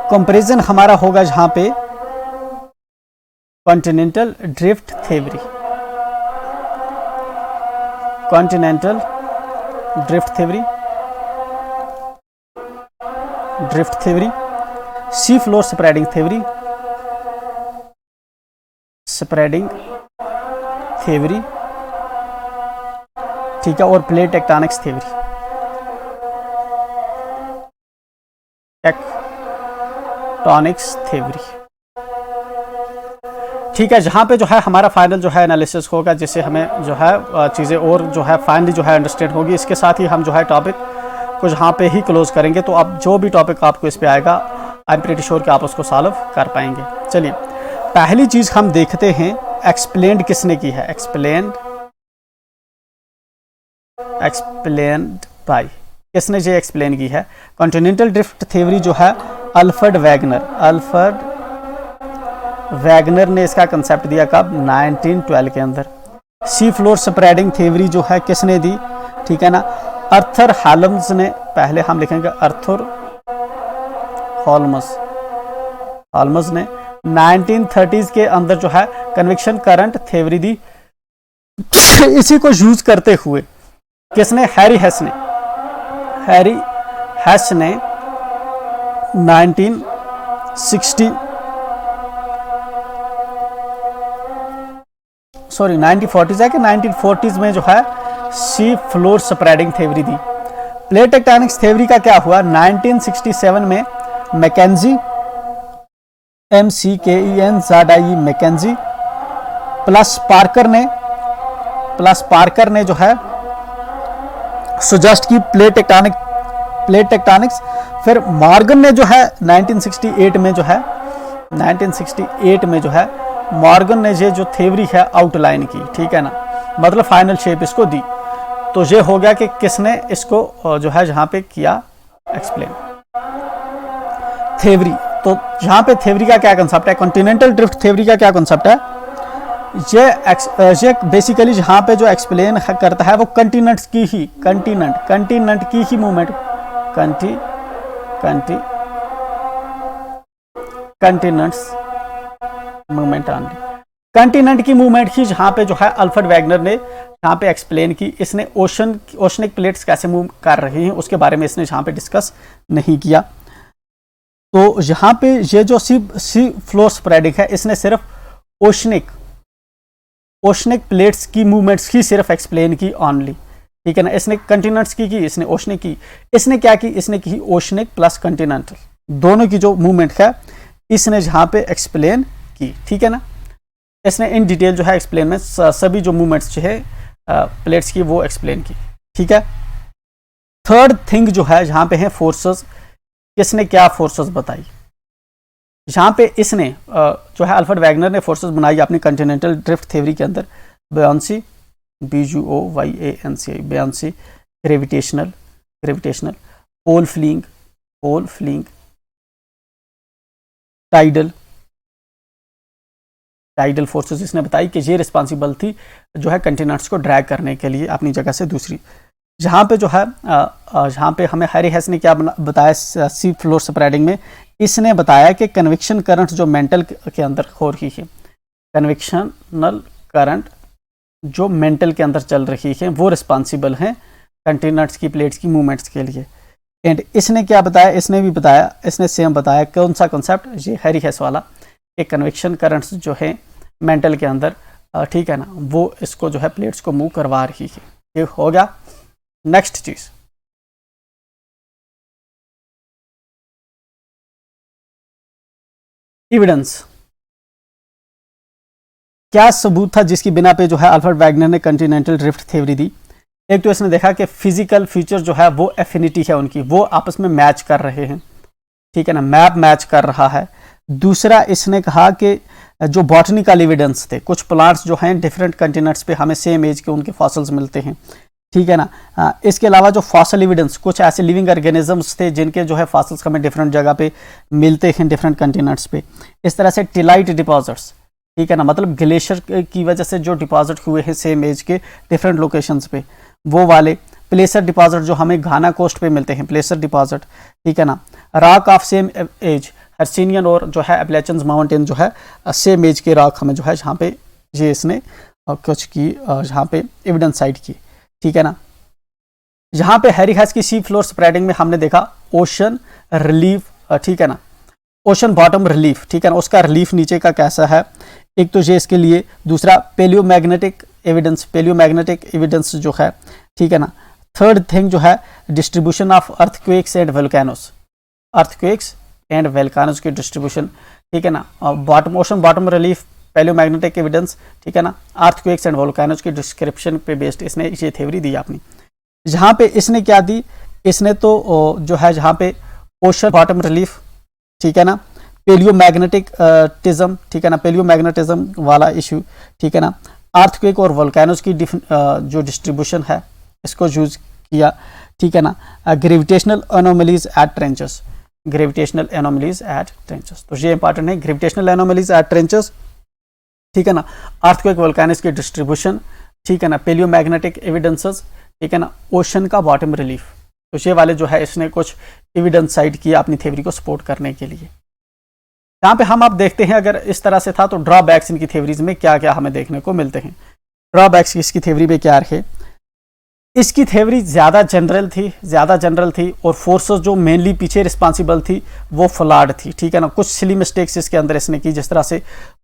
कंपैरिजन हमारा होगा जहां पे continental drift theory, continental drift theory, सी फ्लोर स्प्रेडिंग थ्योरी, ठीक है, और plate tectonics theory, tectonics theory, ठीक है। जहां पे जो है हमारा फाइनल जो है एनालिसिस होगा, जिससे हमें जो है चीज़ें और जो है फाइनली जो है अंडरस्टैंड होगी। इसके साथ ही हम जो है टॉपिक को जहाँ पे ही क्लोज करेंगे। तो अब जो भी टॉपिक आपको इस पे आएगा, आई एम प्रीटी श्योर कि आप उसको सॉल्व कर पाएंगे। चलिए, पहली चीज़ हम देखते हैं, एक्सप्लेन्ड किसने की है, एक्सप्लेन्ड बाय, किसने ये एक्सप्लेन की है। कॉन्टिनेंटल ड्रिफ्ट थ्योरी जो है अल्फ्रेड वैगनर ने इसका कंसेप्ट दिया, कब, 1912 के अंदर। सी फ्लोर स्प्रेडिंग थ्योरी जो है किसने दी, ठीक है ना, आर्थर हॉलम्स ने, पहले हम लिखेंगे आर्थर हॉलम्स ने 1930s के अंदर जो है कन्वेक्शन करंट थ्योरी दी। इसी को यूज करते हुए किसने, हैरी हेस ने 1940s में जो है सी फ्लोर स्प्रेडिंग थ्योरी दी। प्लेट टेक्टोनिक्स थ्योरी का क्या हुआ, 1967 में McKenzie, McKenzie McKenzie plus Parker ने जो है सुजेस्ट की प्लेट टेक्टोनिक्स। फिर मॉर्गन ने जो है 1968 में जो है मॉर्गन ने ये जो थ्योरी है आउटलाइन की, ठीक है ना, मतलब फाइनल शेप इसको दी। तो ये हो गया कि किसने इसको जो है जहां पे किया एक्सप्लेन, थ्योरी। तो यहां पे थ्योरी का क्या कंसेप्ट है, कॉन्टिनेंटल ड्रिफ्ट थ्योरी का क्या कंसेप्ट है, ये बेसिकली जहां पे जो एक्सप्लेन करता है वो कंटिनेंट की ही movement, continents movement only, continent की मूवमेंट ही जहां पे जो है अल्फ्रेड वैगनर ने यहाँ पे एक्सप्लेन की। इसने ओशनिक प्लेट्स कैसे मूव कर रही हैं उसके बारे में इसने यहाँ पे डिस्कस नहीं किया। तो यहाँ पे ये जो सी फ्लोर स्प्रेडिंग है, इसने सिर्फ ओशनिक प्लेट्स की मूवमेंट्स ही सिर्फ एक्सप्लेन की ऑनली, ठीक है ना। इसने कंटिनेंट्स की, इसने ओशनिक की, इसने क्या की, इसने की ओशनिक प्लस कंटिनेंटल, दोनों की जो मूवमेंट है इसने जहाँ पे एक्सप्लेन की, ठीक है ना। इसने इन डिटेल जो है एक्सप्लेन में सभी जो मूवमेंट्स जो है प्लेट्स की वो एक्सप्लेन की, ठीक है। थर्ड थिंग जो है जहाँ पे है फोर्सेस, किसने क्या फोर्सेस बताई, यहाँ पे इसने जो है अल्फ्रेड वैगनर ने फोर्सेस बनाई अपनी कॉन्टिनेंटल ड्रिफ्ट थ्योरी के अंदर। बुयांसी, BUOYANCI, बुयांसी, ग्रेविटेशनल, पोल फ्लिंग, टाइडल फोर्सेस इसने बताई कि ये रिस्पॉन्सिबल थी जो है कंटिनेंट्स को ड्रैग करने के लिए अपनी जगह से दूसरी। जहाँ पे जो है जहाँ पे हमें हैरी हेस ने क्या बताया सी फ्लोर स्प्रेडिंग में, इसने बताया कि कन्वेक्शन करंट जो मेंटल के अंदर हो रही है, कन्वेक्शनल करंट जो मेंटल के अंदर चल रही है वो रिस्पॉन्सिबल हैं कंटिनेंट्स की प्लेट्स की मूवमेंट्स के लिए। एंड इसने क्या बताया, इसने सेम बताया, कौन सा कॉन्सेप्ट, ये हैरी हेस वाला, एक कन्वेक्शन करंट्स जो है मेंटल के अंदर, ठीक है ना, वो इसको जो है प्लेट्स को मूव करवा रही है। ये हो गया। नेक्स्ट चीज, एविडेंस। क्या सबूत था जिसकी बिना पे जो है अल्फ्रेड वैगनर ने कॉन्टिनेंटल ड्रिफ्ट थ्योरी दी? एक तो इसने देखा कि फिजिकल फीचर जो है वो एफिनिटी है उनकी, वो आपस में मैच कर रहे हैं, ठीक है ना, मैप मैच कर रहा है। दूसरा इसने कहा कि जो बॉटनिकल एविडेंस थे, कुछ प्लांट्स जो हैं डिफरेंट कंटिनेंट्स पे हमें सेम एज के उनके फॉसिल्स मिलते हैं, ठीक है ना। इसके अलावा जो फॉसिल एविडेंस, कुछ ऐसे लिविंग ऑर्गेनिजम्स थे जिनके जो है फॉसिल्स हमें डिफरेंट जगह पे मिलते हैं, डिफरेंट कंटिनेंट्स पे। इस तरह से टिलाइट डिपॉजिट्स, ठीक है ना, मतलब ग्लेशियर की वजह से जो डिपॉजिट हुए हैं सेम एज के डिफरेंट लोकेशंस पे, वो वाले। प्लेसर डिपॉजिट जो हमें घाना कोस्ट पे मिलते हैं, प्लेसर डिपॉजिट, ठीक है ना। Rock of same age, Hercynian और जो है एपलेचन्स माउंटेन जो है सेम एज के रॉक हमें जो है जहाँ पे ये इसने कुछ की, जहाँ पे एविडेंस साइट की, ठीक है ना। यहाँ पे हैरी हैस की सी फ्लोर स्प्रेडिंग में हमने देखा ओशन रिलीफ, ठीक है ना, ओशन बॉटम रिलीफ, ठीक है ना, उसका रिलीफ नीचे का कैसा है, एक तो ये इसके लिए। दूसरा पेलियोमैग्नेटिक एविडेंस, पेलियोमैग्नेटिक एविडेंस जो है, ठीक है ना। थर्ड थिंग जो है distribution of earthquakes and volcanoes, earthquakes and volcanoes की डिस्ट्रीब्यूशन, ठीक है ना। Bottom ocean bottom relief, paleomagnetic evidence, ठीक है ना, अर्थक्वेक्स एंड वोल्केनोस की डिस्क्रिप्शन पे बेस्ड इसने ये थ्योरी दी आपने। जहाँ पे इसने क्या दी, इसने तो जो है जहाँ पे ओशन बॉटम रिलीफ, ठीक है ना, पेलियोमैग्नेटिज्म, ठीक है ना, पेलियोमैग्नेटिज्म वाला इशू, ठीक है ना, अर्थक्वेक और वोल्केनोस की जो डिस्ट्रीब्यूशन है इसको यूज किया, ठीक है ना। Gravitational anomalies at trenches, gravitational anomalies at trenches, तो ये इंपॉर्टेंट है, ग्रेविटेशनल एनोमलीज एट ट्रेंचेस, ठीक है ना। अर्थक्वेक वोल्केनोस की डिस्ट्रीब्यूशन, ठीक है ना, पेलियोमैग्नेटिक एविडेंसेस, ठीक है ना, ओशन का बॉटम रिलीफ, तो ये वाले जो है इसने कुछ एविडेंस साइट किया अपनी थ्योरी को सपोर्ट करने के लिए। यहाँ पे हम आप देखते हैं अगर इस तरह से था तो ड्रॉबैक्स इनकी थ्योरीज में क्या क्या हमें देखने को मिलते हैं। ड्रॉबैक्स इसकी थ्योरी में क्या रहे, इसकी थ्योरी ज़्यादा जनरल थी और फोर्सेस जो मेनली पीछे रिस्पॉन्सिबल थी वो फ्लॉड थी, ठीक है ना। कुछ सिली मिस्टेक्स इसके अंदर इसने की, जिस तरह से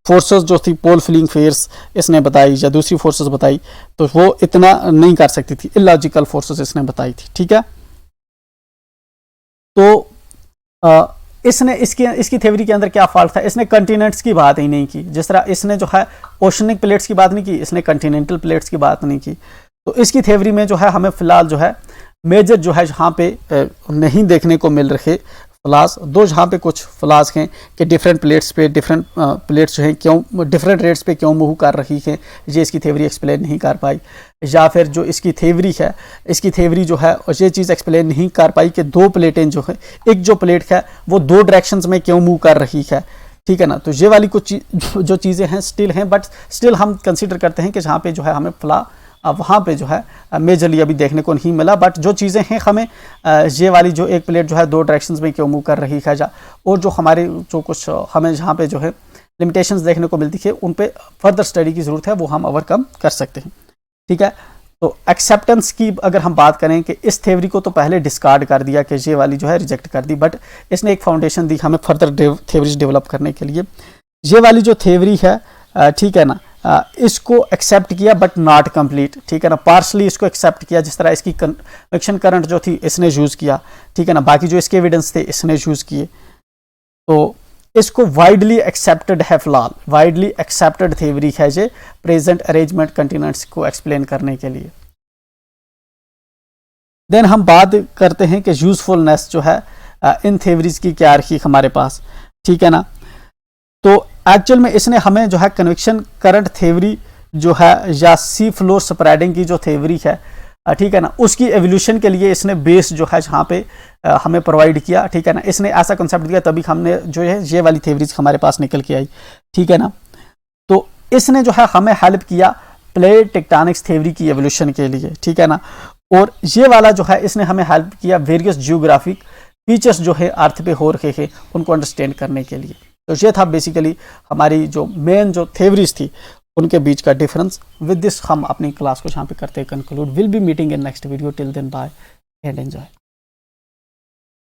फोर्सेस जो थी पोल फिलिंग फेयर्स इसने बताई या दूसरी फोर्सेस बताई, तो वो इतना नहीं कर सकती थी, इलॉजिकल फोर्सेस इसने बताई थी, ठीक है। तो इसने इसकी थ्योरी के अंदर क्या फॉल्ट था, इसने कंटिनेंट्स की बात ही नहीं की। जिस तरह इसने जो है ओशनिक प्लेट्स की बात नहीं की, इसने कंटिनेंटल प्लेट्स की बात नहीं की। तो इसकी थ्योरी में जो है हमें फिलहाल जो है मेजर जो है जहाँ पे नहीं देखने को मिल रहे फ्लास, दो जहाँ पे कुछ फ्लास हैं कि डिफरेंट प्लेट्स पे डिफरेंट प्लेट्स जो हैं क्यों डिफरेंट रेट्स पे क्यों मूव कर रही हैं, ये इसकी थ्योरी एक्सप्लेन नहीं कर पाई। या फिर जो इसकी थ्योरी है, इसकी थ्योरी जो है ये चीज़ एक्सप्लेन नहीं कर पाई कि दो प्लेटें जो है, एक जो प्लेट है वो दो डायरेक्शंस में क्यों मूव कर रही है, ठीक है ना। तो ये वाली कुछ जो चीज़ें हैं स्टिल हैं, बट स्टिल हम कंसिडर करते हैं कि जहाँ पे जो है हमें फ्ला वहाँ पे जो है मेजरली अभी देखने को नहीं मिला। बट जो चीज़ें हैं हमें ये वाली जो एक प्लेट जो है दो डायरेक्शंस में क्यों मूव कर रही है, और जो हमारे जो कुछ हमें जहाँ पे जो है लिमिटेशंस देखने को मिलती है उन पे फर्दर स्टडी की ज़रूरत है, वो हम ओवरकम कर सकते हैं, ठीक है। तो एक्सेप्टेंस की अगर हम बात करें कि इस थ्योरी को तो पहले डिस्कार्ड कर दिया कि ये वाली जो है रिजेक्ट कर दी, बट इसने एक फाउंडेशन दी हमें फर्दर थ्योरीज डेवलप करने के लिए। ये वाली जो थ्योरी है, ठीक है ना, इसको एक्सेप्ट किया बट नॉट कंप्लीट, ठीक है ना, पार्शली इसको एक्सेप्ट किया। जिस तरह इसकी कन्वेक्शन करंट जो थी इसने यूज़ किया, ठीक है ना, बाकी जो इसके एविडेंस थे इसने यूज़ किए। तो इसको वाइडली एक्सेप्टेड है, फिलहाल वाइडली एक्सेप्टेड थ्योरी है ये प्रेजेंट अरेंजमेंट कंटिनेंट्स को एक्सप्लेन करने के लिए। देन हम बात करते हैं कि यूजफुलनेस जो है इन थ्योरीज की क्या रखी हमारे पास, ठीक है ना। तो एक्चुअल में इसने हमें जो है कन्वेक्शन करंट थ्योरी जो है या सी फ्लोर स्प्रेडिंग की जो थ्योरी है, ठीक है ना, उसकी एवोल्यूशन के लिए इसने बेस जो है जहाँ पे हमें प्रोवाइड किया, ठीक है ना। इसने ऐसा कंसेप्ट दिया तभी हमने जो है ये वाली थ्योरीज हमारे पास निकल के आई, ठीक है ना। तो इसने जो है हमें हेल्प किया प्लेट टेक्टोनिक्स थ्योरी की एवोल्यूशन के लिए, ठीक है ना। और ये वाला जो है इसने हमें हेल्प किया वेरियस जियोग्राफिक फीचर्स जो है अर्थ पे हो रहे हैं उनको अंडरस्टैंड करने के लिए। तो ये था बेसिकली हमारी जो मेन जो थ्योरीज थी उनके बीच का डिफरेंस। विद दिस हम अपनी क्लास को यहाँ पे करते हैं conclude. Will be meeting in next video, till then bye and enjoy.